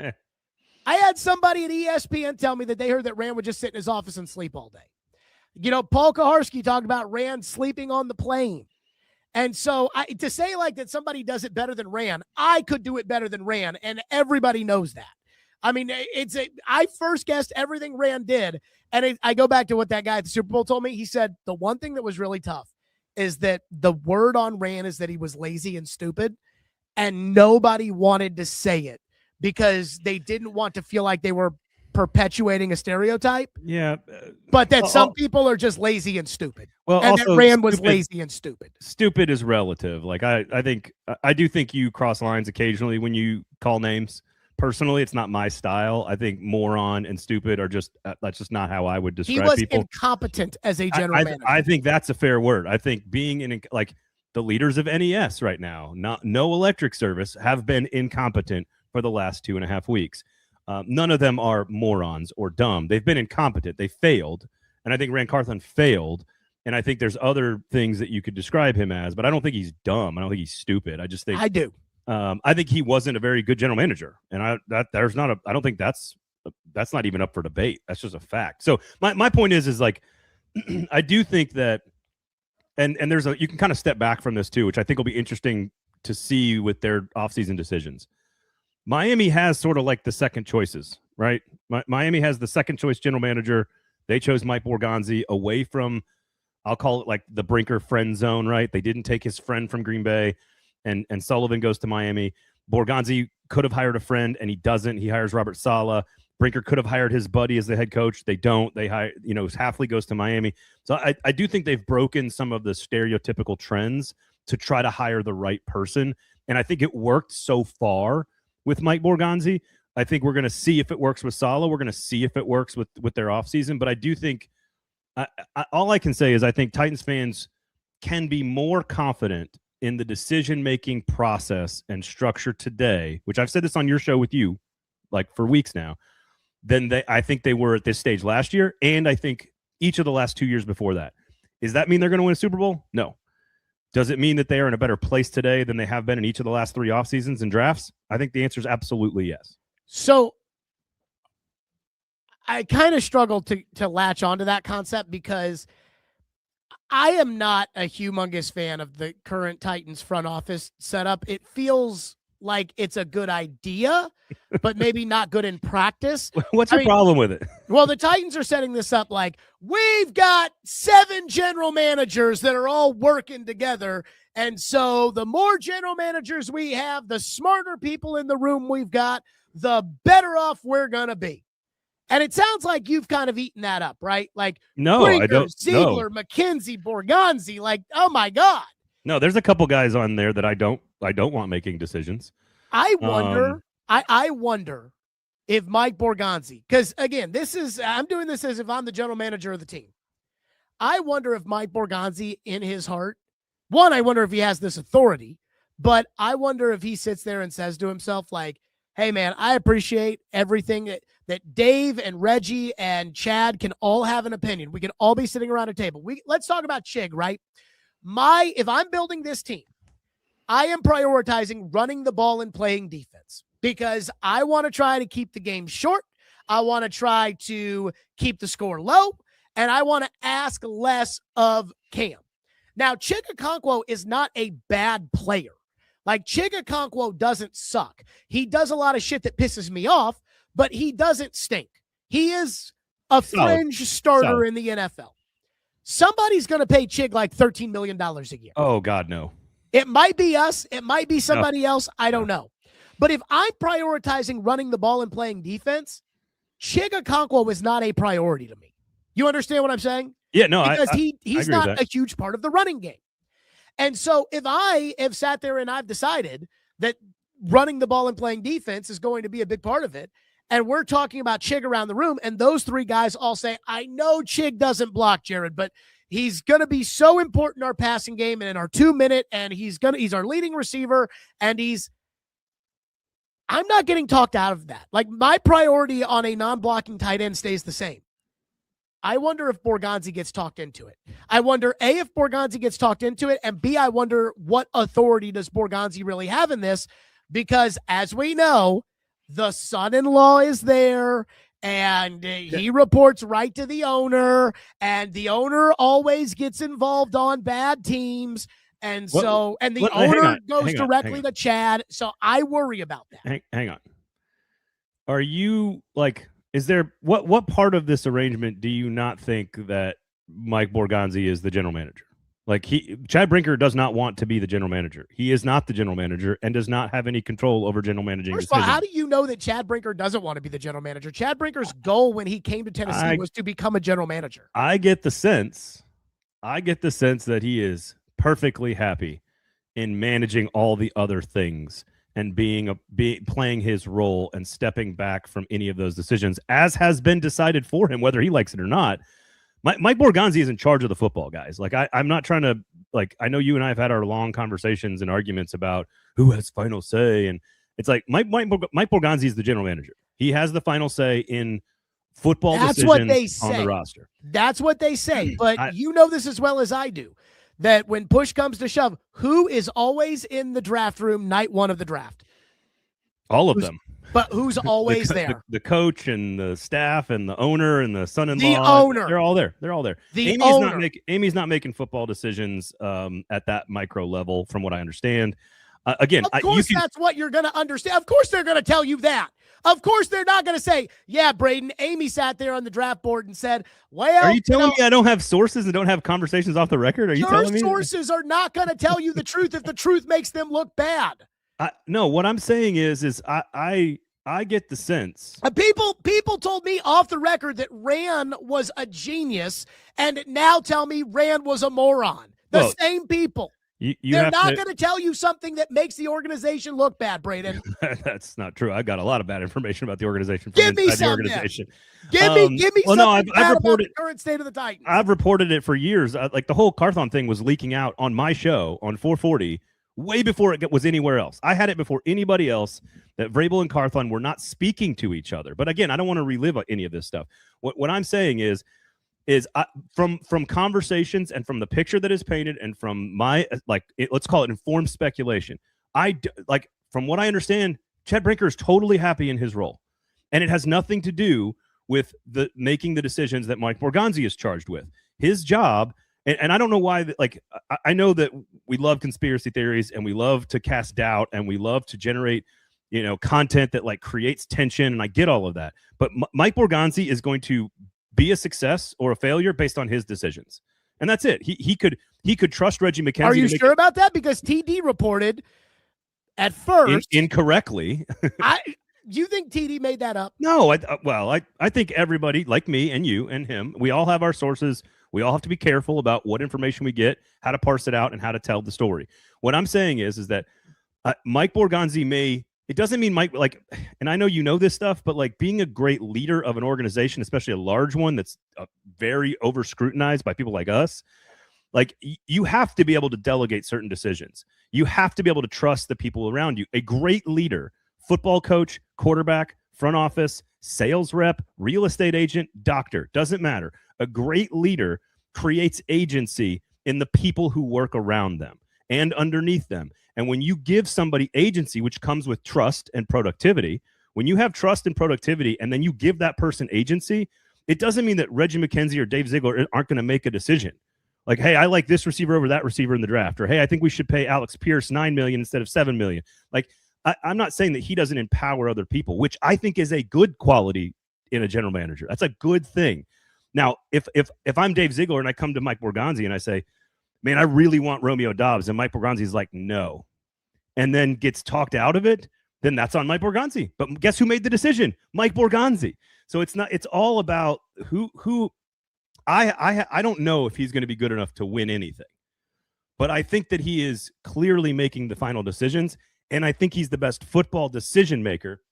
I had somebody at ESPN tell me that they heard that Rand would just sit in his office and sleep all day. Paul Kaharski talked about Rand sleeping on the plane. And so to say like that somebody does it better than Rand, I could do it better than Rand, and everybody knows that. I mean, I first guessed everything Rand did, and I go back to what that guy at the Super Bowl told me. He said the one thing that was really tough is that the word on Rand is that he was lazy and stupid, and nobody wanted to say it because they didn't want to feel like they were perpetuating a stereotype.
Yeah.
But that some people are just lazy and stupid.
Well,
and
also
that Rand was lazy and stupid.
Stupid is relative. Like I do think you cross lines occasionally when you call names. Personally, it's not my style. I think moron and stupid are just that's just not how I would describe people.
He was incompetent as a general manager.
I think that's a fair word. I think being in like the leaders of NES right now, no electric service, have been incompetent for the last 2.5 weeks. None of them are morons or dumb. They've been incompetent. They failed. And I think Rand Carthon failed. And I think there's other things that you could describe him as, but I don't think he's dumb. I don't think he's stupid. I just think
I do.
I think he wasn't a very good general manager. And I don't think that's not even up for debate. That's just a fact. So my point is like, I do think that, and you can kind of step back from this too, which I think will be interesting to see with their offseason decisions. Miami has sort of like the second choices, right? Miami has the second choice general manager. They chose Mike Borgonzi away from, I'll call it like the Brinker friend zone, right? They didn't take his friend from Green Bay, and Sullivan goes to Miami. Borgonzi could have hired a friend, and he doesn't. He hires Robert Saleh. Brinker could have hired his buddy as the head coach. They don't. They hire, Hafley goes to Miami. So I do think they've broken some of the stereotypical trends to try to hire the right person. And I think it worked so far with Mike Borgonzi. I think we're going to see if it works with Saleh. We're going to see if it works with their offseason. But I do think all I can say is I think Titans fans can be more confident in the decision-making process and structure today, which I've said this on your show with you like for weeks now, than I think they were at this stage last year, and I think each of the last 2 years before that. Does that mean they're going to win a Super Bowl? No. Does it mean that they are in a better place today than they have been in each of the last 3 off seasons and drafts? I think the answer is absolutely yes.
So I kind of struggle to latch onto that concept because I am not a humongous fan of the current Titans front office setup. It feels like it's a good idea, but maybe not good in practice.
What's your problem with it?
Well, the Titans are setting this up like, we've got 7 general managers that are all working together. And so the more general managers we have, the smarter people in the room we've got, the better off we're going to be. And it sounds like you've kind of eaten that up, right? Like,
no,
Brinker,
I don't.
Ziegler,
No.
McKenzie, Borgonzi, like, oh my God.
No, there's a couple guys on there that I don't want making decisions.
I wonder, I wonder if Mike Borgonzi, because again, I'm doing this as if I'm the general manager of the team. I wonder if Mike Borgonzi in his heart, one, I wonder if he has this authority, but I wonder if he sits there and says to himself like, hey man, I appreciate everything that Dave and Reggie and Chad can all have an opinion. We can all be sitting around a table. Let's talk about Chig, right? If I'm building this team, I am prioritizing running the ball and playing defense because I want to try to keep the game short. I want to try to keep the score low, and I want to ask less of Cam. Now, Chig Okonkwo is not a bad player. Like, Chig Okonkwo doesn't suck. He does a lot of shit that pisses me off, but he doesn't stink. He is a fringe starter in the NFL. Somebody's going to pay Chig like $13 million a year.
Oh, God, no.
It might be us. It might be somebody else. I don't know. But if I'm prioritizing running the ball and playing defense, Chig Okonkwo is not a priority to me. You understand what I'm saying?
Yeah, no,
because he's not a huge part of the running game. And so if I have sat there and I've decided that running the ball and playing defense is going to be a big part of it, and we're talking about Chig around the room, and those 3 guys all say, I know Chig doesn't block, Jared, but he's going to be so important in our passing game and in our 2-minute, and he's our leading receiver, and I'm not getting talked out of that. Like, my priority on a non-blocking tight end stays the same. I wonder if Borgonzi gets talked into it. I wonder, A, if Borgonzi gets talked into it, and B, I wonder what authority does Borgonzi really have in this? Because as we know, the son-in-law is there, and he reports right to the owner, and the owner always gets involved on bad teams. And so, and the owner goes directly to Chad. So I worry about that.
Hang on. Are you like, is there what part of this arrangement do you not think that Mike Borgonzi is the general manager? Like Chad Brinker does not want to be the general manager. He is not the general manager and does not have any control over general managing
First of all,
decisions.
how do you know that Chad Brinker doesn't want to be the general manager? Chad Brinker's goal when he came to Tennessee was to become a general manager.
I get the sense that he is perfectly happy in managing all the other things and playing his role and stepping back from any of those decisions, as has been decided for him, whether he likes it or not. Mike Borgonzi is in charge of the football, guys. Like I'm not trying to, like, I know you and I have had our long conversations and arguments about who has final say, and it's like Mike Borgonzi is the general manager. He has the final say in football decisions on the roster.
That's what they say. But you know this as well as I do, that when push comes to shove, who is always in the draft room night one of the draft?
All of them.
But who's always there?
The coach and the staff and the owner and the son-in-law.
The owner.
They're all there. They're all there. Amy's not making football decisions at that micro level, from what I understand. Again,
of course, that's what you're going to understand. Of course, they're going to tell you that. Of course, they're not going to say, yeah, Braden, Amy sat there on the draft board and said, well,
are you telling me I don't have sources and don't have conversations off the record? Are you telling me?
Your sources are not going to tell you the truth if the truth makes them look bad.
No, what I'm saying is I get the sense.
People told me off the record that Rand was a genius, and now tell me Rand was a moron. Same people. They're not going to tell you something that makes the organization look bad, Braden.
That's not true. I've got a lot of bad information about the organization.
Give me some.
Organization.
Give me something bad about the current state of the Titans.
I've reported it for years. Like the whole Carthon thing was leaking out on my show on 440 way before it was anywhere else. I had it before anybody else that Vrabel and Carthon were not speaking to each other. But again, I don't want to relive any of this stuff. What I'm saying is from conversations and from the picture that is painted and from my let's call it informed speculation. From what I understand, Chad Brinker is totally happy in his role, and it has nothing to do with making the decisions that Mike Borgonzi is charged with. His job, and I don't know why. I know that we love conspiracy theories and we love to cast doubt and we love to generate content that creates tension, and I get all of that. But Mike Borgonzi is going to be a success or a failure based on his decisions, and that's it. He could trust Reggie McKenzie.
Are you sure about that? Because TD reported at first
incorrectly.
You think TD made that up?
No, I think everybody, like me and you and him, we all have our sources. We all have to be careful about what information we get, how to parse it out, and how to tell the story. What I'm saying is that Mike Borgonzi it doesn't mean Mike, and I know you know this stuff, but being a great leader of an organization, especially a large one that's very over scrutinized by people like us, you have to be able to delegate certain decisions. You have to be able to trust the people around you. A great leader, football coach, quarterback, front office, sales rep, real estate agent, doctor, doesn't matter. A great leader creates agency in the people who work around them and underneath them. And when you give somebody agency, which comes with trust and productivity, when you have trust and productivity and then you give that person agency, it doesn't mean that Reggie McKenzie or Dave Ziegler aren't going to make a decision. Hey, I like this receiver over that receiver in the draft. Or, hey, I think we should pay Alex Pierce $9 million instead of $7 million. I'm not saying that he doesn't empower other people, which I think is a good quality in a general manager. That's a good thing. Now, if I'm Dave Ziegler and I come to Mike Borgonzi and I say, man, I really want Romeo Doubs, and Mike Borgonzi's like, no, and then gets talked out of it, then that's on Mike Borgonzi. But guess who made the decision? Mike Borgonzi. So it's all about who I don't know if he's going to be good enough to win anything, but I think that he is clearly making the final decisions, and I think he's the best football decision maker,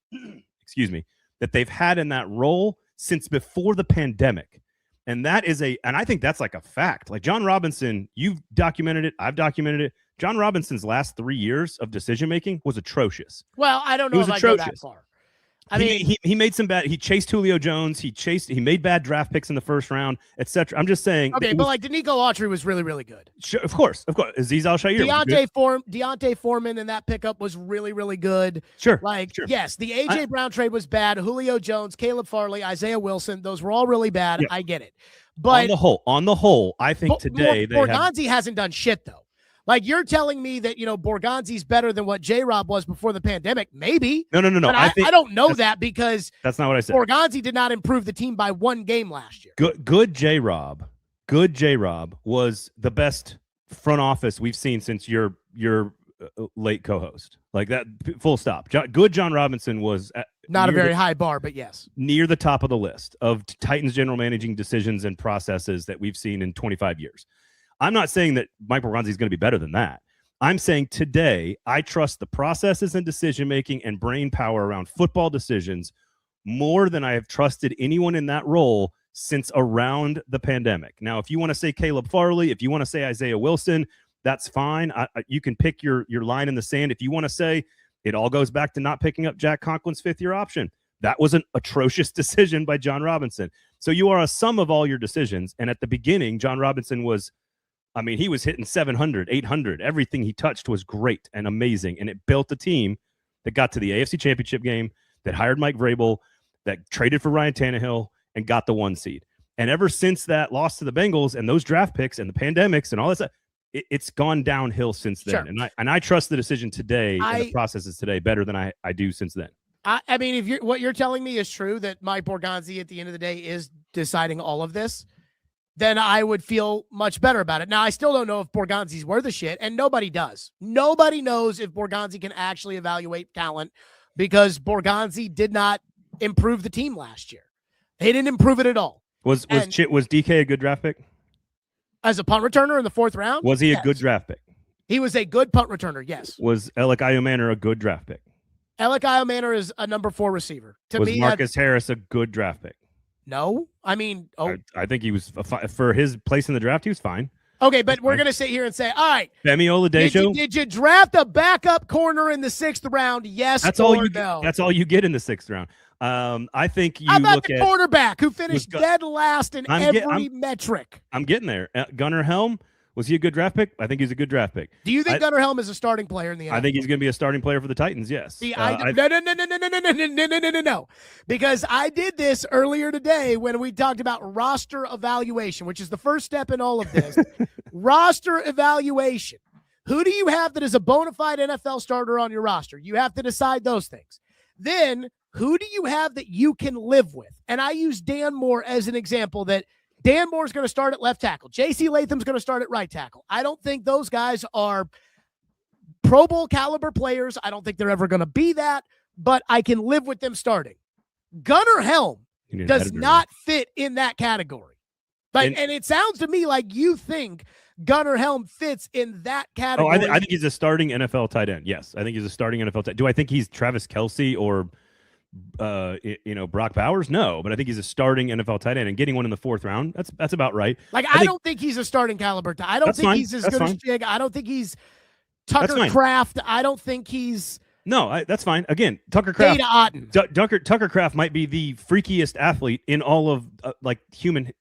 excuse me, that they've had in that role since before the pandemic. And I think that's a fact. John Robinson, you've documented it. I've documented it. John Robinson's last 3 years of decision-making was atrocious.
Well, I don't know if I go that far.
He made some bad. He chased Julio Jones. He made bad draft picks in the first round, etc. I'm just saying.
Okay, but like Danico Autry was really, really good.
Sure, of course. Azeez Al-Shaair.
Deontay Foreman in that pickup was really, really good.
Sure.
Yes, the AJ Brown trade was bad. Julio Jones, Caleb Farley, Isaiah Wilson, those were all really bad. Yeah. I get it. But
on the whole, I think today
Borgonzi hasn't done shit though. Like you're telling me that, Borgonzi's better than what J-Rob was before the pandemic. Maybe.
No.
But I don't know that because
that's not what I said.
Borgonzi did not improve the team by one game last year.
Good J-Rob was the best front office we've seen since your late co-host. Like that, full stop. Good John Robinson was
not a very high bar, but yes.
Near the top of the list of Titans general managing decisions and processes that we've seen in 25 years. I'm not saying that Mike Borgonzi is going to be better than that. I'm saying today I trust the processes and decision-making and brain power around football decisions more than I have trusted anyone in that role since around the pandemic. Now, if you want to say Caleb Farley, if you want to say Isaiah Wilson, that's fine. You can pick your line in the sand. If you want to say it all goes back to not picking up Jack Conklin's fifth-year option, that was an atrocious decision by John Robinson. So you are a sum of all your decisions. And at the beginning, John Robinson was, he was hitting 700, 800. Everything he touched was great and amazing. And it built a team that got to the AFC Championship game, that hired Mike Vrabel, that traded for Ryan Tannehill, and got the 1 seed. And ever since that loss to the Bengals and those draft picks and the pandemics and all that stuff, it's gone downhill since then.
Sure.
And I trust the decision today and the processes today better than I do since then.
If what you're telling me is true, that Mike Borgonzi at the end of the day is deciding all of this, then I would feel much better about it. Now, I still don't know if Borgonzi's worth a shit, and nobody does. Nobody knows if Borgonzi can actually evaluate talent because Borgonzi did not improve the team last year. He didn't improve it at all.
Was DK a good draft pick?
As a punt returner in the 4th round?
Was he a good draft pick?
He was a good punt returner, yes.
Was Alec Iomanor a good draft pick?
Alec Iomanor is a number 4 receiver.
Was Marcus Harris a good draft pick?
No. I
think he was, for his place in the draft, he was fine.
Okay, but we're going to sit here and say, all right.
Femi Oladejo.
Did you draft a backup corner in the 6th round? Yes no?
That's all you get in the 6th round. I think you
How about
look
the
at
quarterback who finished dead last in every metric?
I'm getting there. Gunnar Helm, was he a good draft pick? I think he's a good draft pick.
Do you think Gunnar Helm is a starting player in the NFL?
I think he's going to be a starting player for the Titans, yes.
No. Because I did this earlier today when we talked about roster evaluation, which is the first step in all of this. Roster evaluation. Who do you have that is a bona fide NFL starter on your roster? You have to decide those things. Then, who do you have that you can live with? And I use Dan Moore as an example that Dan Moore's going to start at left tackle. J.C. Latham's going to start at right tackle. I don't think those guys are Pro Bowl caliber players. I don't think they're ever going to be that, but I can live with them starting. Gunnar Helm does not fit in that category. And it sounds to me like you think Gunnar Helm fits in that category.
I think he's a starting NFL tight end. Yes, I think he's a starting NFL tight end. Do I think he's Travis Kelce or Brock Bowers? No, but I think he's a starting NFL tight end, and getting one in the 4th round, that's about right.
I don't think he's a starting caliber. I don't think he's as good as Jig. I don't think he's Tucker Kraft. I don't think he's
that's fine. Again, Tucker Kraft.
Data Otten.
Tucker Kraft might be the freakiest athlete in all of human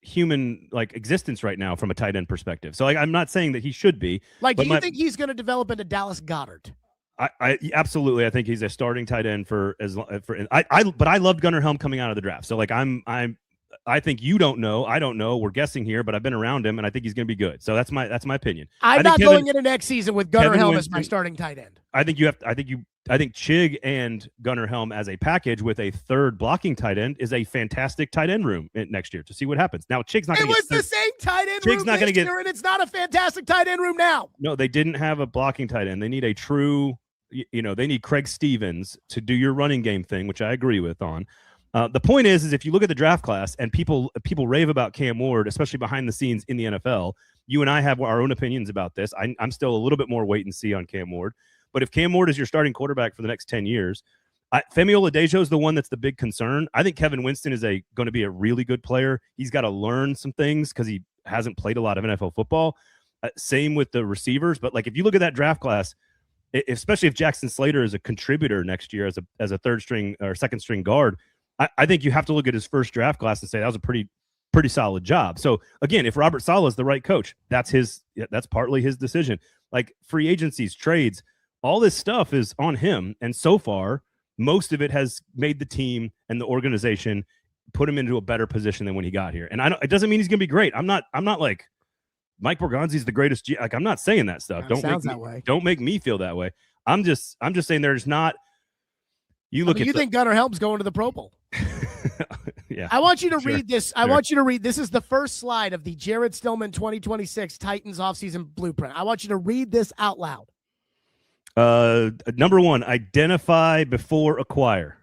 existence right now from a tight end perspective. So I'm not saying that he should be.
Do you think he's going to develop into Dallas Goedert?
I absolutely. I think he's a starting tight end but I loved Gunnar Helm coming out of the draft. So I think you don't know. I don't know. We're guessing here, but I've been around him, and I think he's going to be good. So that's my opinion.
I'm not going into next season with Gunnar Helm as my starting tight end.
I think Chig and Gunnar Helm as a package with a 3rd blocking tight end is a fantastic tight end room next year to see what happens. Now Chig's not. It was
the same tight end room this year, and it's not a fantastic tight end room now.
No, they didn't have a blocking tight end. They need a true. They need Craig Stevens to do your running game thing, which I agree with on. The point is if you look at the draft class and people rave about Cam Ward, especially behind the scenes in the NFL, you and I have our own opinions about this. I'm still a little bit more wait and see on Cam Ward. But if Cam Ward is your starting quarterback for the next 10 years, Femi Oladejo is the one that's the big concern. I think Kevin Winston is going to be a really good player. He's got to learn some things because he hasn't played a lot of NFL football. Same with the receivers. But if you look at that draft class, especially if Jackson Slater is a contributor next year as a third string or second string guard, I think you have to look at his first draft class and say that was a pretty solid job. So again, if Robert Saleh is the right coach, that's partly his decision. Like free agencies, trades, all this stuff is on him. And so far, most of it has made the team and the organization put him into a better position than when he got here. And it doesn't mean he's going to be great. I'm not like Mike Borgonzi's the greatest. Like, I'm not saying that stuff. Don't make me feel that way. I'm just saying there's not. You
think Gunnar Helm's going to the Pro Bowl?
Yeah.
I want you to read this. I want you to read. This is the first slide of the Jared Stillman 2026 Titans offseason blueprint. I want you to read this out loud.
Number 1, identify before acquire.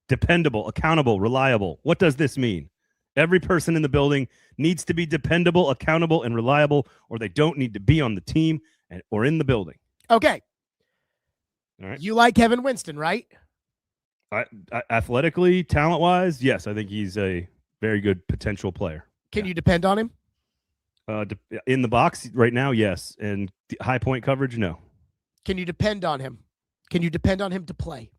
Dependable, accountable, reliable. What does this mean? Every person in the building needs to be dependable, accountable, and reliable, or they don't need to be on the team or in the building.
Okay.
All right.
You like Kevin Winston, right?
Athletically, talent-wise, yes, I think he's a very good potential player.
Can you depend on him?
In the box right now, yes. And high point coverage, no.
Can you depend on him? Can you depend on him to play?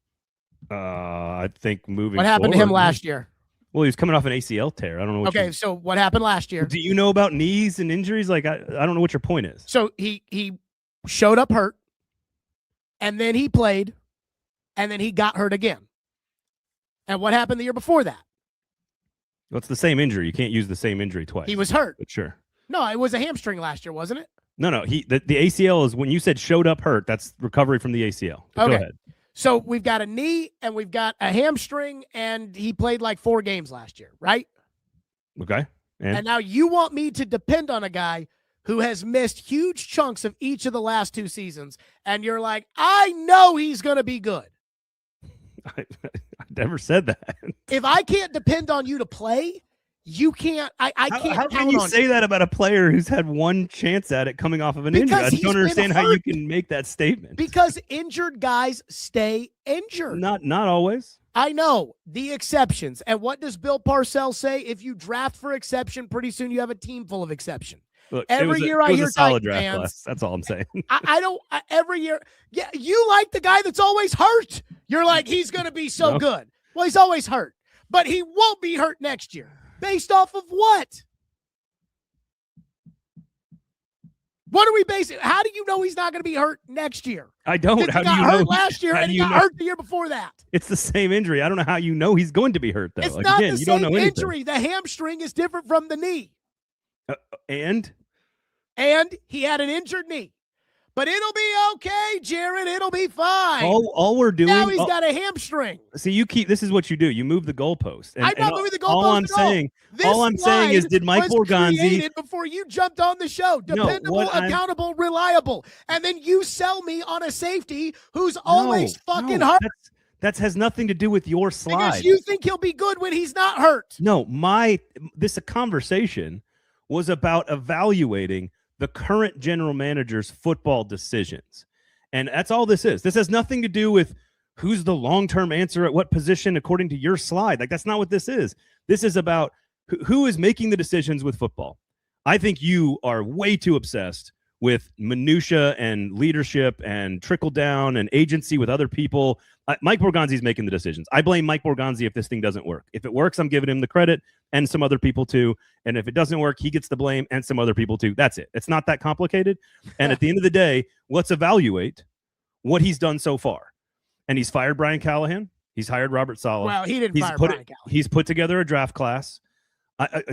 I think moving.
What happened to him last year?
Well, he was coming off an ACL tear. I don't know.
Okay, so what happened last year?
Do you know about knees and injuries? Like I don't know what your point is.
So he showed up hurt, and then he played, and then he got hurt again. And what happened the year before that?
Well, it's the same injury. You can't use the same injury twice.
He was hurt.
But sure.
No, it was a hamstring last year, wasn't it?
No. The ACL is when you said showed up hurt. That's recovery from the ACL.
Okay.
Go ahead.
So we've got a knee and we've got a hamstring, and he played like 4 games last year, right?
Okay.
And now you want me to depend on a guy who has missed huge chunks of each of the last 2 seasons, and you're like, I know he's going to be good.
I never said that.
If I can't depend on you to play, you can't. I can't.
How can you say that about a player who's had one chance at it coming off of an injury? I don't understand how you can make that statement.
Because injured guys stay injured.
Not always.
I know the exceptions. And what does Bill Parcells say? If you draft for exception, pretty soon you have a team full of exception.
Look,
every year I hear
solid
Titan
draft
fans.
class. That's all I'm saying.
I don't. Every year, yeah. You like the guy that's always hurt. You're like, he's going to be so good. Well, he's always hurt, but he won't be hurt next year. Based off of what? What are we basing? How do you know he's not going to be hurt next year?
I don't.
How do you know? He got hurt last year, and he got hurt the year before that.
It's the same injury. I don't know how you know he's going to be hurt, though.
It's not the same
injury.
The hamstring is different from the knee.
And
he had an injured knee. But it'll be okay, Jared. It'll be fine.
All we're doing
now he's got a hamstring.
See, this is what you do. You move the goalpost.
I'm not moving the goalpost.
All I'm saying is, did Mike Borgonzi
before you jumped on the show? Dependable, accountable, reliable, and then you sell me on a safety who's always fucking hurt.
That has nothing to do with your slide.
Because you think he'll be good when he's not hurt.
No, this conversation was about evaluating the current general manager's football decisions. And that's all this is. This has nothing to do with who's the long-term answer at what position according to your slide. Like, that's not what this is. This is about who is making the decisions with football. I think you are way too obsessed with minutia and leadership and trickle down and agency with other people. Mike Borgonzi's making the decisions. I blame Mike Borgonzi if this thing doesn't work. If it works, I'm giving him the credit and some other people too. And if it doesn't work, he gets the blame and some other people too. That's it. It's not that complicated. And at the end of the day, let's evaluate what he's done so far. And he's fired Brian Callahan. He's hired Robert Saleh.
Well, he didn't fire Brian Callahan.
He's put together a draft class.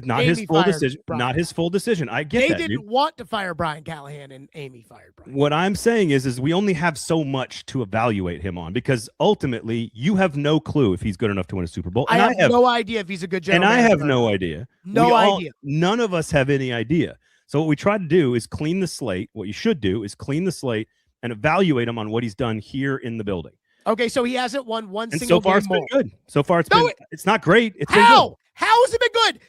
Not his full decision. Not his full decision. I get that.
They didn't want to fire Brian Callahan, and Amy fired Brian.
What I'm saying is we only have so much to evaluate him on, because ultimately you have no clue if he's good enough to win a Super Bowl.
And I have no idea if he's a good general manager.
And I have no idea.
No idea.
None of us have any idea. So what we try to do is clean the slate. What you should do is clean the slate and evaluate him on what he's done here in the building.
Okay, so he hasn't won one
and
single
so far
game
it's
more.
been good. So far it's not great. It's been good.
How has it been good?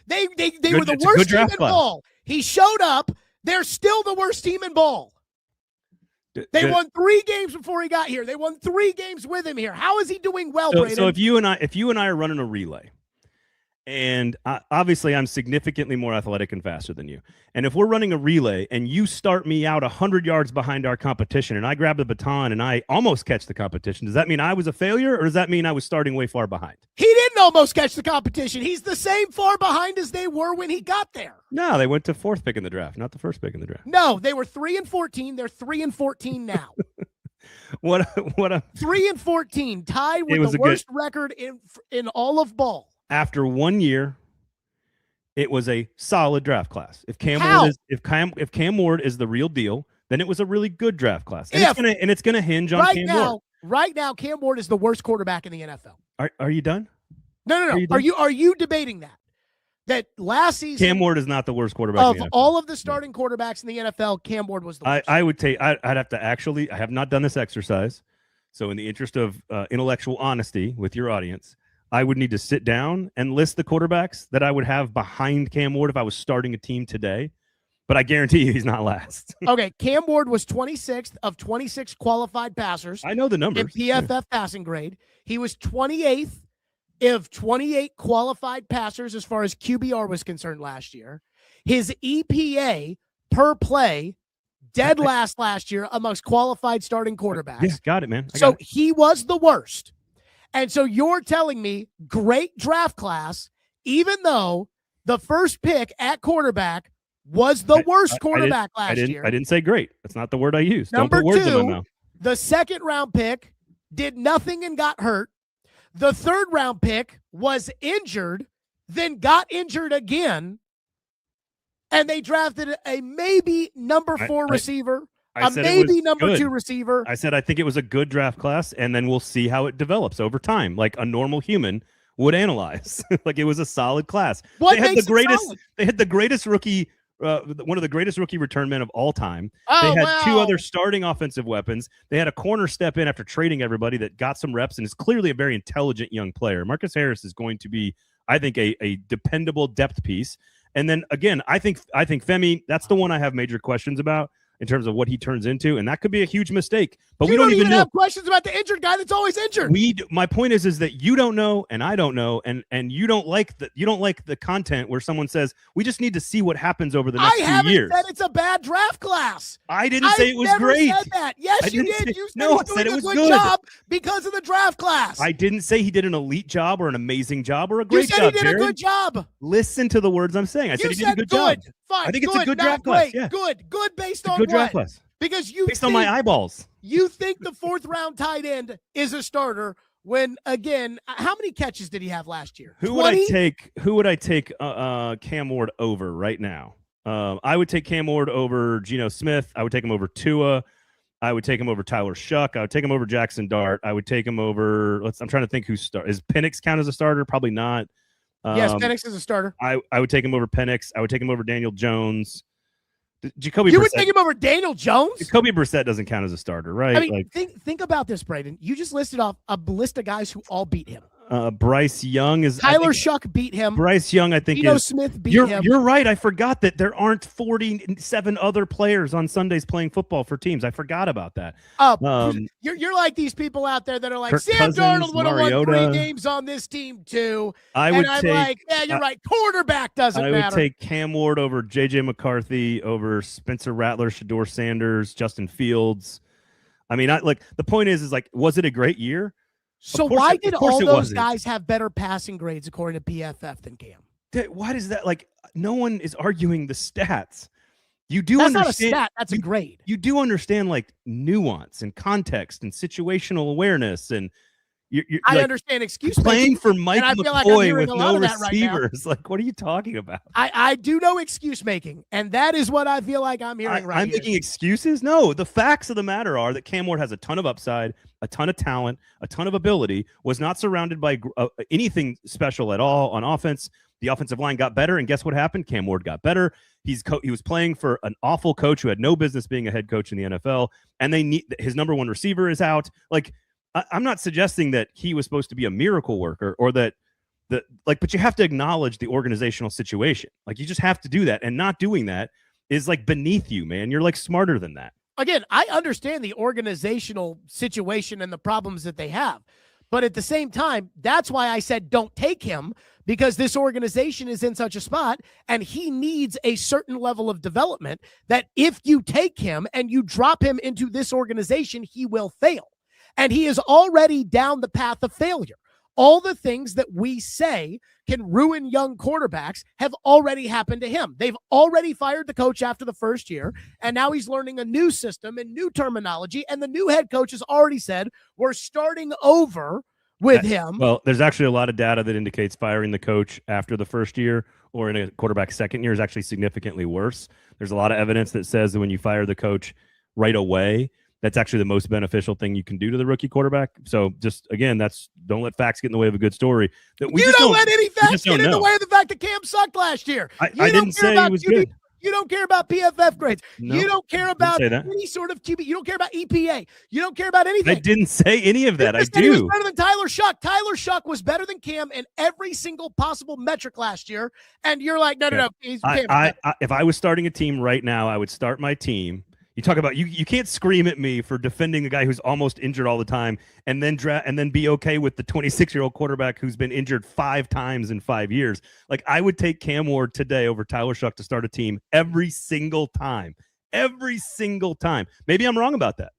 They were the worst team in ball. He showed up. They're still the worst team in ball. They won 3 games before he got here. They won 3 games with him here. How is he doing well, Braden?
So if you and I are running a relay, And obviously, I'm significantly more athletic and faster than you. And if we're running a relay and you start me out 100 yards behind our competition and I grab the baton and I almost catch the competition, does that mean I was a failure or does that mean I was starting way far behind?
He didn't almost catch the competition. He's the same far behind as they were when he got there.
No, they went to 4th pick in the draft, not the 1st pick in the draft.
No, they were 3-14. They're 3-14 now.
What a
3-14, tied with the worst record in all of ball.
After 1 year, it was a solid draft class. If Cam Ward is the real deal, then it was a really good draft class. And it's gonna hinge on Cam Ward.
Right now, Cam Ward is the worst quarterback in the NFL.
Are you done?
No. Are you debating that? That last season,
Cam Ward is not the worst quarterback
of all of the starting quarterbacks in the NFL. Cam Ward was the worst.
I would take. I'd have to actually. I have not done this exercise, so in the interest of intellectual honesty with your audience, I would need to sit down and list the quarterbacks that I would have behind Cam Ward if I was starting a team today. But I guarantee you he's not last.
Okay, Cam Ward was 26th of 26 qualified passers.
I know the numbers.
In PFF passing grade. He was 28th of 28 qualified passers as far as QBR was concerned last year. His EPA per play, dead last year amongst qualified starting quarterbacks.
Yeah, got it, man.
So he was the worst. And so you're telling me great draft class, even though the first pick at quarterback was the worst quarterback last year.
I didn't say great. That's not the word I used.
Number
Don't put words in my
2,
mouth.
the second round pick did nothing and got hurt. The third round pick was injured, then got injured again. And they drafted a maybe number 4 receiver. A maybe number 2 receiver.
I said I think it was a good draft class, and then we'll see how it develops over time, like a normal human would analyze. Like it was a solid class.
What
they had
makes
the greatest.
Solid?
They had the greatest rookie, one of the greatest rookie return men of all time.
Oh,
they had 2 other starting offensive weapons. They had a corner step in after trading everybody that got some reps and is clearly a very intelligent young player. Marcus Harris is going to be, I think, a dependable depth piece. And then again, I think Femi, that's the one I have major questions about in terms of what he turns into, and that could be a huge mistake. But we don't even know.
Have questions about the injured guy that's always injured.
My point is that you don't know, and I don't know, and you don't like the content where someone says we just need to see what happens over the next few years.
I haven't said it's a bad draft class.
I didn't say it was great.
Said that. Yes, you did. You said
I
he's
said
doing
it was
a good job because of the draft class.
I didn't say he did an elite job or an amazing job or a great job.
You said he did a good job.
Listen to the words I'm saying. I said he did a good job.
Fine.
I think it's a good
draft
class.
Yeah. Good based on
good
what?
Draft class.
Because
based on my eyeballs.
You think the 4th round tight end is a starter when, again, how many catches did he have last year?
Who would I take Cam Ward over right now? I would take Cam Ward over Geno Smith. I would take him over Tua. I would take him over Tyler Shuck. I would take him over Jackson Dart. I would take him over I'm trying to think who starts. Is Penix count as a starter? Probably not.
Yes, Penix is a starter.
I would take him over Penix. I would take him over Daniel Jones.
You would take him over Daniel Jones?
Jacoby Brissett doesn't count as a starter, right?
I mean, think about this, Braden. You just listed off a list of guys who all beat him.
Bryce Young is
Tyler Shuck beat him.
Bryce Young, I think,
Geno Smith beat him.
You're right. I forgot that there aren't 47 other players on Sundays playing football for teams. I forgot about that.
You're like these people out there that are like,
Kirk
Sam
Cousins,
Darnold would have won
Mariota.
3 games on this team too.
I'm
like, yeah, you're right. Quarterback doesn't matter.
I would take Cam Ward over J.J. McCarthy, over Spencer Rattler, Shedeur Sanders, Justin Fields. I mean, the point is like, was it a great year?
So why did all those guys have better passing grades according to PFF than Cam?
Why does that, like, no one is arguing the stats. You do
That's
understand.
Not a stat. That's a grade.
You do understand like nuance and context and situational awareness, and
I
like,
understand excuse
playing
making,
for Mike McCoy with no receivers. Like, what are you talking about?
I do know excuse making, and that is what I feel like I'm hearing
I'm
here.
making excuses? No, the facts of the matter are that Cam Ward has a ton of upside, a ton of talent, a ton of ability, was not surrounded by anything special at all on offense. The offensive line got better, and guess what happened? Cam Ward got better. He was playing for an awful coach who had no business being a head coach in the NFL, and his number 1 receiver is out. Like, I'm not suggesting that he was supposed to be a miracle worker or but you have to acknowledge the organizational situation. Like, you just have to do that, and not doing that is like beneath you, man. You're like smarter than that.
Again, I understand the organizational situation and the problems that they have, But at the same time, that's why I said don't take him, because this organization is in such a spot and he needs a certain level of development that if you take him and you drop him into this organization, he will fail. And he is already down the path of failure. All the things that we say can ruin young quarterbacks have already happened to him. They've already fired the coach after the first year, and now he's learning a new system and new terminology, and the new head coach has already said, we're starting over with him.
Well, there's actually a lot of data that indicates firing the coach after the first year or in a quarterback's second year is actually significantly worse. There's a lot of evidence that says that when you fire the coach right away, that's actually the most beneficial thing you can do to the rookie quarterback. So just, again, don't let facts get in the way of a good story.
You don't let any facts get in the way of the fact that Cam sucked last year.
I didn't say he was good.
You don't care about PFF grades.
No,
you don't care about any sort of QB. You don't care about EPA. You don't care about anything.
I didn't say any of that. I do.
He was better than Tyler Shuck. Tyler Shuck was better than Cam in every single possible metric last year. And you're like, no.
If I was starting a team right now, I would start my team. You talk about you can't scream at me for defending the guy who's almost injured all the time and then be okay with the 26-year-old quarterback who's been injured 5 times in 5 years. Like, I would take Cam Ward today over Tyler Shuck to start a team every single time. Every single time. Maybe I'm wrong about that.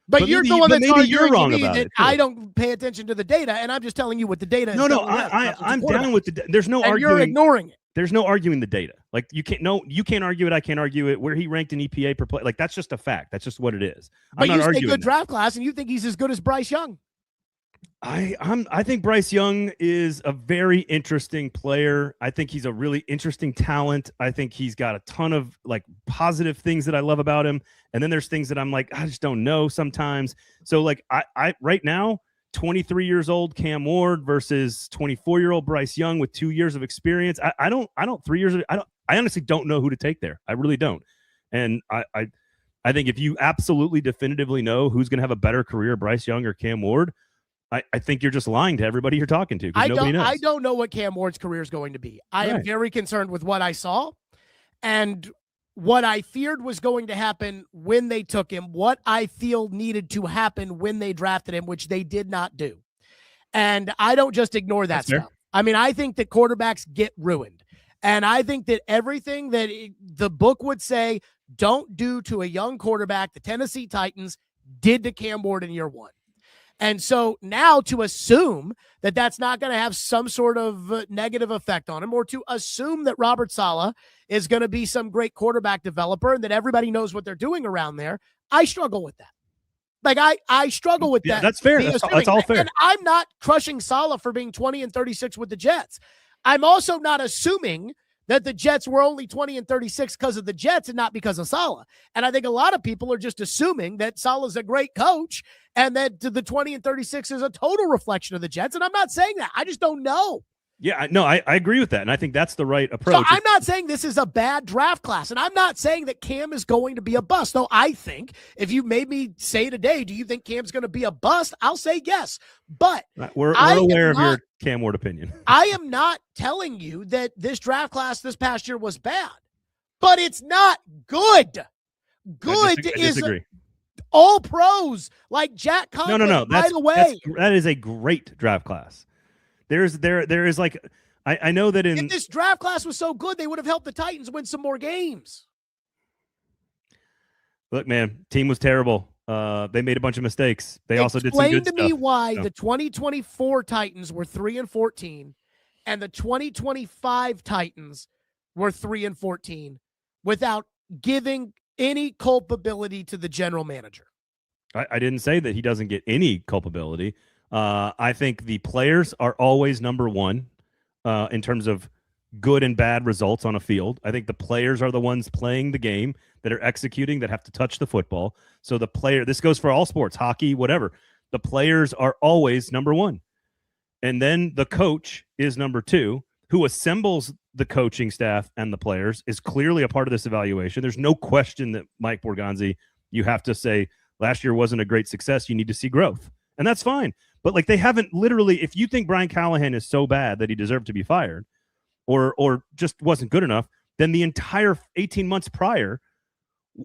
But you're the one that's arguing wrong about it. I don't pay attention to the data, and I'm just telling you what the data is.
No, I'm down with the. There's no arguing.
You're ignoring it.
There's no arguing the data. Like, you can't argue it. I can't argue it. Where he ranked in EPA per play, like, that's just a fact. That's just what it is.
But you say good draft class, and you think he's as good as Bryce Young.
I think Bryce Young is a very interesting player. I think he's a really interesting talent. I think he's got a ton of like positive things that I love about him. And then there's things that I'm like, I just don't know sometimes. So like I right now, 23 years old Cam Ward versus 24-year-old Bryce Young with 2 years of experience. I honestly don't know who to take there. I really don't. And I think if you absolutely definitively know who's going to have a better career, Bryce Young or Cam Ward, I think you're just lying to everybody you're talking to. Nobody knows.
I don't know what Cam Ward's career is going to be. I am very concerned with what I saw and what I feared was going to happen when they took him, what I feel needed to happen when they drafted him, which they did not do. And I don't just ignore that stuff. I mean, I think that quarterbacks get ruined. And I think that everything that the book would say don't do to a young quarterback, the Tennessee Titans did to Cam Ward in year one. And so now to assume that that's not going to have some sort of negative effect on him, or to assume that Robert Saleh is going to be some great quarterback developer and that everybody knows what they're doing around there, I struggle with that. Like, I struggle with that.
That's fair. That's all fair.
And I'm not crushing Saleh for being 20-36 with the Jets. I'm also not assuming that the Jets were only 20-36 because of the Jets and not because of Saleh. And I think a lot of people are just assuming that Saleh's a great coach and that the 20-36 is a total reflection of the Jets. And I'm not saying that. I just don't know.
Yeah, no, I agree with that. And I think that's the right approach.
So I'm not saying this is a bad draft class. And I'm not saying that Cam is going to be a bust. Though I think if you made me say today, do you think Cam's going to be a bust? I'll say yes. But
we're aware of your Cam Ward opinion.
I am not telling you that this draft class this past year was bad, but it's not good. Good is all pros like Jack Conklin.
No.
By the way,
that is a great draft class. There is like, I know that if
this draft class was so good, they would have helped the Titans win some more games.
Look, man, team was terrible. They made a bunch of mistakes. They also did some good stuff.
Explain to me why the 2024 Titans were 3-14 and the 2025 Titans were 3-14 without giving any culpability to the general manager.
I didn't say that he doesn't get any culpability. I think the players are always number one in terms of good and bad results on a field. I think the players are the ones playing the game, that are executing, that have to touch the football. So the player, this goes for all sports, hockey, whatever. The players are always number one. And then the coach is number two, who assembles the coaching staff and the players, is clearly a part of this evaluation. There's no question that Mike Borgonzi, you have to say, last year wasn't a great success. You need to see growth. And that's fine. But like, they haven't literally, if you think Brian Callahan is so bad that he deserved to be fired or just wasn't good enough, then the entire 18 months prior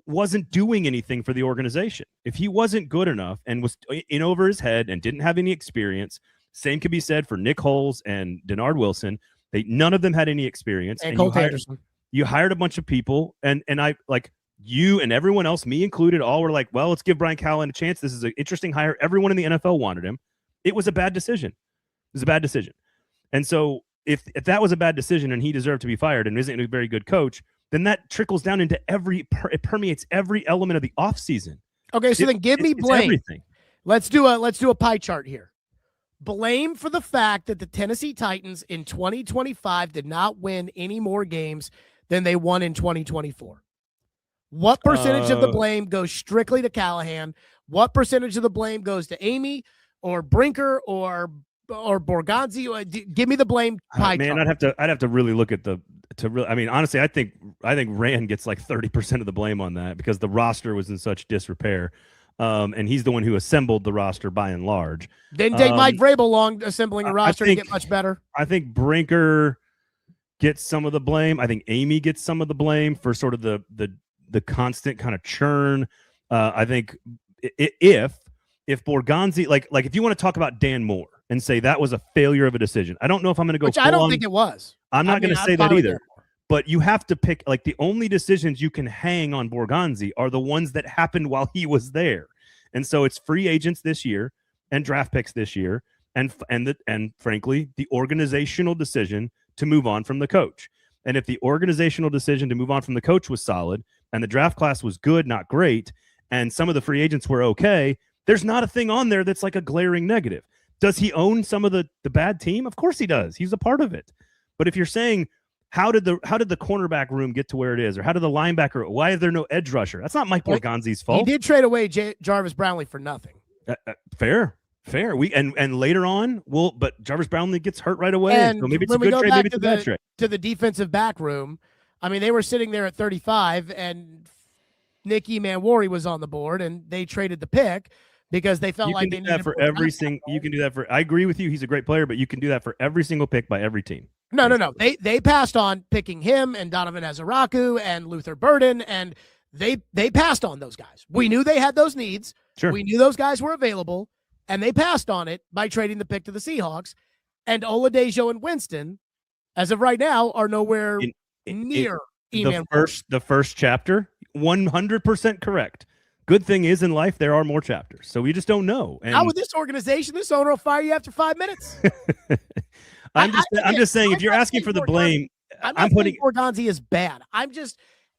wasn't doing anything for the organization. If he wasn't good enough and was in over his head and didn't have any experience, same could be said for Nick Holes and Denard Wilson. None of them had any experience.
And Colt Anderson.
You hired a bunch of people, and I like you and everyone else, me included, all were like, well, let's give Brian Callahan a chance. This is an interesting hire. Everyone in the NFL wanted him. It was a bad decision. It was a bad decision. And so if that was a bad decision and he deserved to be fired and isn't a very good coach, then that trickles down into it permeates every element of the offseason.
Okay, so then give me blame.
Everything.
Let's do a pie chart here. Blame for the fact that the Tennessee Titans in 2025 did not win any more games than they won in 2024. What percentage of the blame goes strictly to Callahan? What percentage of the blame goes to Amy or Brinker or Borgonzi? Give me the blame pie chart.
I'd have to really look at honestly, I think Rand gets like 30% of the blame on that because the roster was in such disrepair. And he's the one who assembled the roster by and large.
Didn't take Mike Vrabel long assembling a roster to get much better.
I think Brinker gets some of the blame. I think Amy gets some of the blame for sort of the constant kind of churn. I think if Borgonzi, like if you want to talk about Dan Moore and say that was a failure of a decision, I don't know if I'm going to go.
Which I don't think it was.
I'm not going to say that either. But you have to pick, like, the only decisions you can hang on Borgonzi are the ones that happened while he was there. And so it's free agents this year and draft picks this year and frankly, the organizational decision to move on from the coach. And if the organizational decision to move on from the coach was solid and the draft class was good, not great, and some of the free agents were okay, there's not a thing on there that's like a glaring negative. Does he own some of the bad team? Of course he does. He's a part of it. But if you're saying, how did the cornerback room get to where it is? Or how did the linebacker, why is there no edge rusher? That's not Mike Borgonzi's fault.
He did trade away Jarvis Brownlee for nothing.
Fair. And later on, but Jarvis Brownlee gets hurt right away.
And
so maybe it's a good trade, maybe it's a bad trade.
To the defensive back room, I mean, they were sitting there at 35 and Nicky Manwari was on the board and they traded the pick because they felt like they needed that for every single.
You can do that for. I agree with you. He's a great player, but you can do that for every single pick by every team.
No. They passed on picking him and Donovan Azaraku and Luther Burden, and they passed on those guys. We knew they had those needs.
Sure.
We knew those guys were available, and they passed on it by trading the pick to the Seahawks. And Oladejo and Winston, as of right now, are nowhere near
the first chapter. 100% correct. Good thing is in life there are more chapters, so we just don't know. And
how with this organization, this owner will fire you after 5 minutes.
I'm just saying, if you're asking for the blame,
I'm putting Borgonzi is bad.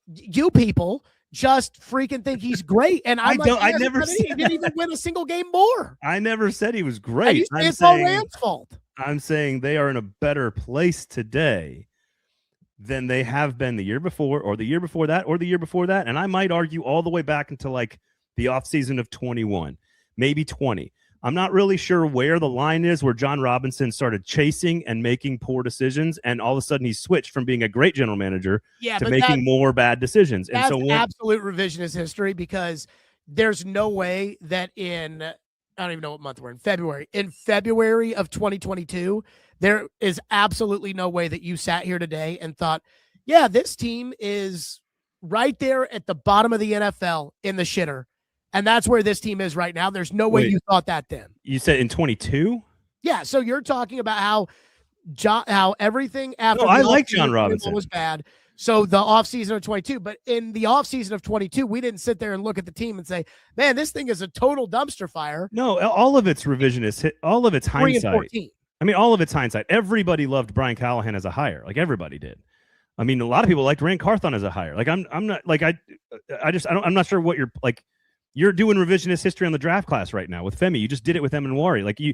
You people just freaking think he's great, and he didn't even win a single game more.
I never said he was great.
It's all Rand's fault.
I'm saying they are in a better place today than they have been the year before, or the year before that, or the year before that. And I might argue all the way back into like the offseason of 21, maybe 20. I'm not really sure where the line is where John Robinson started chasing and making poor decisions, and all of a sudden he switched from being a great general manager to making more bad decisions.
That's absolute revisionist history, because there's no way that I don't even know what month we're in, February. In February of 2022, there is absolutely no way that you sat here today and thought, yeah, this team is right there at the bottom of the NFL in the shitter. And that's where this team is right now. There's no way you thought that then.
You said in 22?
Yeah, so you're talking about how everything after
I like John Robinson
was bad. So the offseason of 22, but in the offseason of 22, we didn't sit there and look at the team and say, man, this thing is a total dumpster fire.
No, all of it's revisionist, all of it's hindsight. I mean, all of it's hindsight. Everybody loved Brian Callahan as a hire. Like, everybody did. I mean, a lot of people liked Rand Carthon as a hire. Like, I'm not like, I'm not sure what you're doing revisionist history on the draft class right now with Femi. You just did it with Manwari. Like, you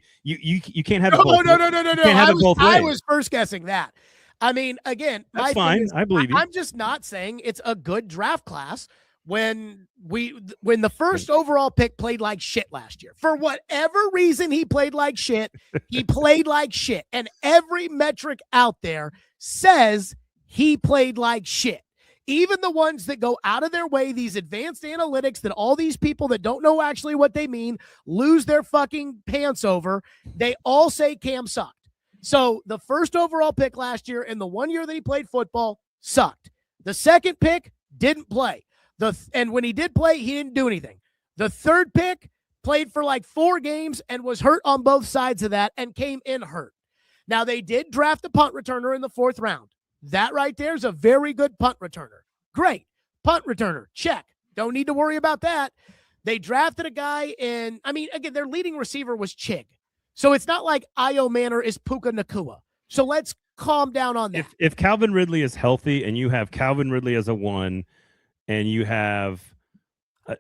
can't have it both.
No. I was first guessing that. I mean, again,
that's fine. I believe you.
I'm just not saying it's a good draft class when the first overall pick played like shit last year. For whatever reason, he played like shit. He played like shit. And every metric out there says he played like shit. Even the ones that go out of their way, these advanced analytics that all these people that don't know actually what they mean lose their fucking pants over, they all say Cam sucked. So the first overall pick last year and the 1 year that he played football sucked. The second pick didn't play. And when he did play, he didn't do anything. The third pick played for like 4 games and was hurt on both sides of that and came in hurt. Now, they did draft a punt returner in the 4th round. That right there is a very good punt returner. Great. Punt returner, check. Don't need to worry about that. They drafted a guy in, again, their leading receiver was Chig. So it's not like Io Manor is Puka Nakua. So let's calm down on that.
If Calvin Ridley is healthy and you have Calvin Ridley as a 1 and you have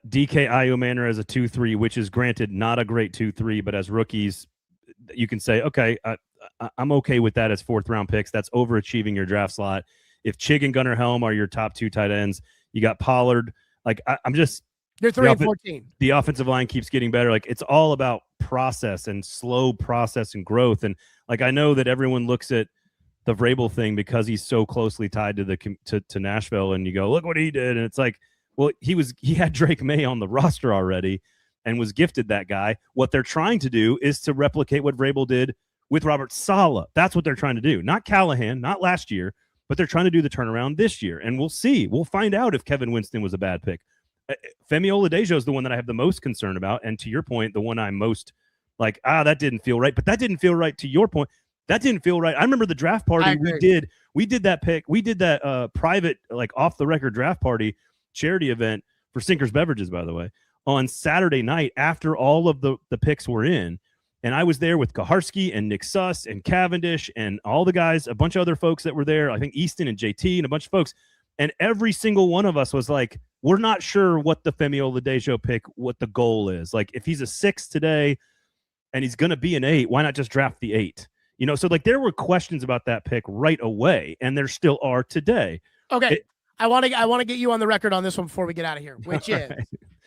DK Io Manor as a 2-3, which is granted not a great 2-3, but as rookies, you can say, okay, I'm okay with that as 4th round picks. That's overachieving your draft slot. If Chig and Gunnar Helm are your top 2 tight ends, you got Pollard. Like I'm just,
they're 3-14.
The offensive line keeps getting better. Like it's all about process and slow process and growth. And like I know that everyone looks at the Vrabel thing because he's so closely tied to to Nashville, and you go, look what he did, and it's like, well, he had Drake May on the roster already and was gifted that guy. What they're trying to do is to replicate what Vrabel did with Robert Saleh. That's what they're trying to do. Not Callahan, not last year, but they're trying to do the turnaround this year. And we'll see. We'll find out if Kevin Winston was a bad pick. Femi Oladejo is the one that I have the most concern about. And to your point, the one I'm most like, that didn't feel right. But that didn't feel right to your point. That didn't feel right. I remember the draft party we did that pick. We did that private, like off the record draft party charity event for Sinkers Beverages, by the way, on Saturday night after all of the picks were in. And I was there with Kaharski and Nick Suss and Cavendish and all the guys, a bunch of other folks that were there. I think Easton and JT and a bunch of folks. And every single one of us was like, we're not sure what the Femi Oladejo pick, what the goal is. Like if he's a 6 today and he's going to be an 8, why not just draft the 8? You know, so like there were questions about that pick right away, and there still are today.
Okay. I want to get you on the record on this one before we get out of here, which is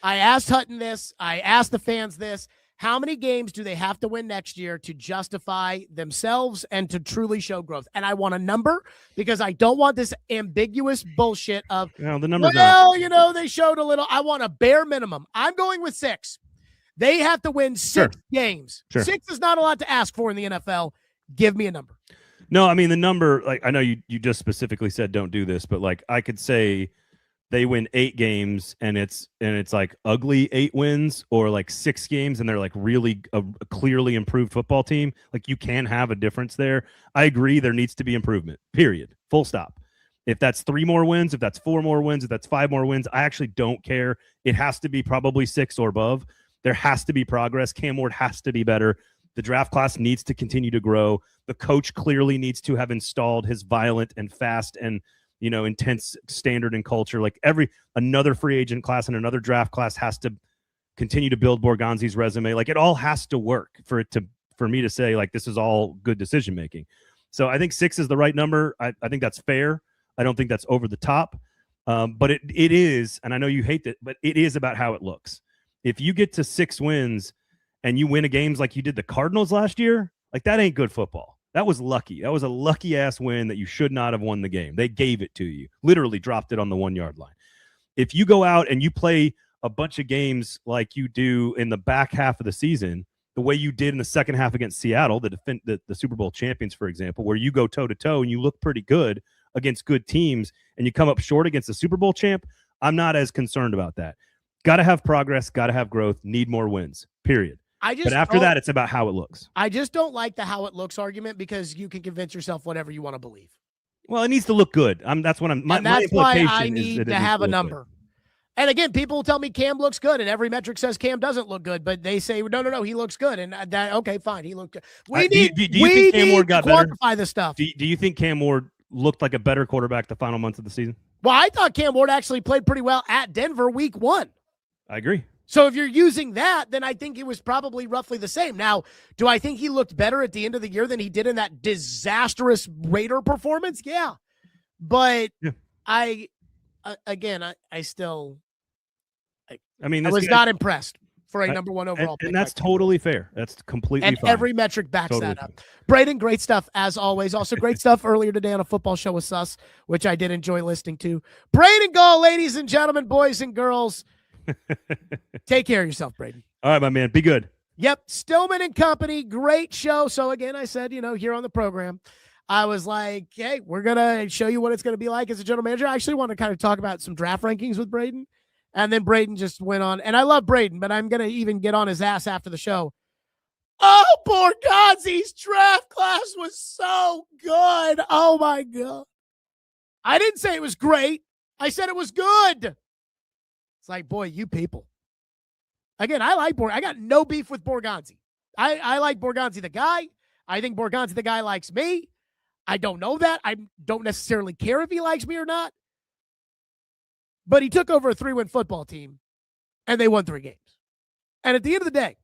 I asked Hutton this. I asked the fans this. How many games do they have to win next year to justify themselves and to truly show growth? And I want a number because I don't want this ambiguous bullshit of,
the numbers.
Well, you know, they showed a little. I want a bare minimum. I'm going with 6. They have to win 6 games.
Sure.
6 is not a lot to ask for in the NFL. Give me a number.
No, I mean, the number, like, I know you just specifically said don't do this, but like I could say they win 8 games and it's like ugly 8 wins, or like 6 games and they're like really a clearly improved football team. Like you can have a difference there. I agree. There needs to be improvement, period. Full stop. If that's 3 more wins, if that's 4 more wins, if that's 5 more wins, I actually don't care. It has to be probably 6 or above. There has to be progress. Cam Ward has to be better. The draft class needs to continue to grow. The coach clearly needs to have installed his violent and fast and, you know, intense standard and culture. Like another free agent class and another draft class has to continue to build Borgonzi's resume. Like it all has to work for me to say like this is all good decision making. So I think 6 is the right number. I think that's fair. I don't think that's over the top. But it is, and I know you hate it, but it is about how it looks. If you get to 6 wins and you win a games like you did the Cardinals last year, like that ain't good football. That was lucky. That was a lucky-ass win that you should not have won the game. They gave it to you. Literally dropped it on the 1-yard line. If you go out and you play a bunch of games like you do in the back half of the season, the way you did in the second half against Seattle, the Super Bowl champions, for example, where you go toe-to-toe and you look pretty good against good teams and you come up short against the Super Bowl champ, I'm not as concerned about that. Got to have progress, got to have growth, need more wins, period. But after that, it's about how it looks.
I just don't like the how it looks argument because you can convince yourself whatever you want to believe.
Well, it needs to look good. That's what I'm.
That's why I need to have a number. And again, people will tell me Cam looks good, and every metric says Cam doesn't look good, but they say no, he looks good, and that okay, fine, he looked good. We need to quantify this stuff.
Do you think Cam Ward looked like a better quarterback the final months of the season?
Well, I thought Cam Ward actually played pretty well at Denver week 1.
I agree.
So if you're using that, then I think it was probably roughly the same. Now, do I think he looked better at the end of the year than he did in that disastrous Raider performance? Yeah. But yeah. I was not impressed for a number 1 overall pick.
And that's totally fair. That's completely fine.
Every metric backs that up. Braden, great stuff as always. Also great stuff earlier today on a football show with Sus, which I did enjoy listening to. Braden Gall, ladies and gentlemen, boys and girls. Take care of yourself, Braden.
All right, my man. Be good.
Yep. Stillman and Company. Great show. So again, I said, here on the program, I was like, hey, we're going to show you what it's going to be like as a general manager. I actually want to kind of talk about some draft rankings with Braden And then Braden just went on. And I love Braden, but I'm going to even get on his ass after the show. Oh, Borgonzi's draft class was so good. Oh, my God. I didn't say it was great. I said it was good. It's like, boy, you people. Again, I like I got no beef with Borgonzi. I like Borgonzi the guy. I think Borgonzi the guy likes me. I don't know that. I don't necessarily care if he likes me or not. But he took over a 3-win football team, and they won 3 games. And at the end of the day,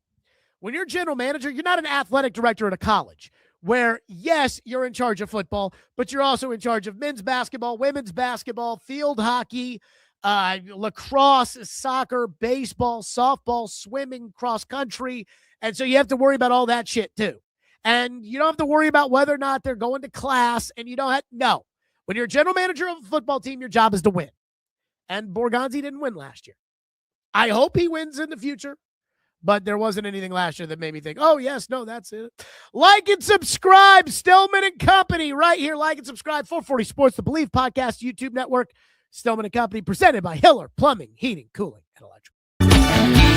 when you're general manager, you're not an athletic director at a college where, yes, you're in charge of football, but you're also in charge of men's basketball, women's basketball, field hockey, lacrosse, soccer, baseball, softball, swimming, cross country. And so you have to worry about all that shit too. And you don't have to worry about whether or not they're going to class, and you don't have, no. When you're a general manager of a football team, your job is to win. And Borgonzi didn't win last year. I hope he wins in the future, but there wasn't anything last year that made me think, oh, yes, no, that's it. Like and subscribe, Stillman and Company, right here. Like and subscribe, 440 Sports, the Believe Podcast, YouTube Network, Stillman and Company, presented by Hiller Plumbing, Heating, Cooling, and Electrical.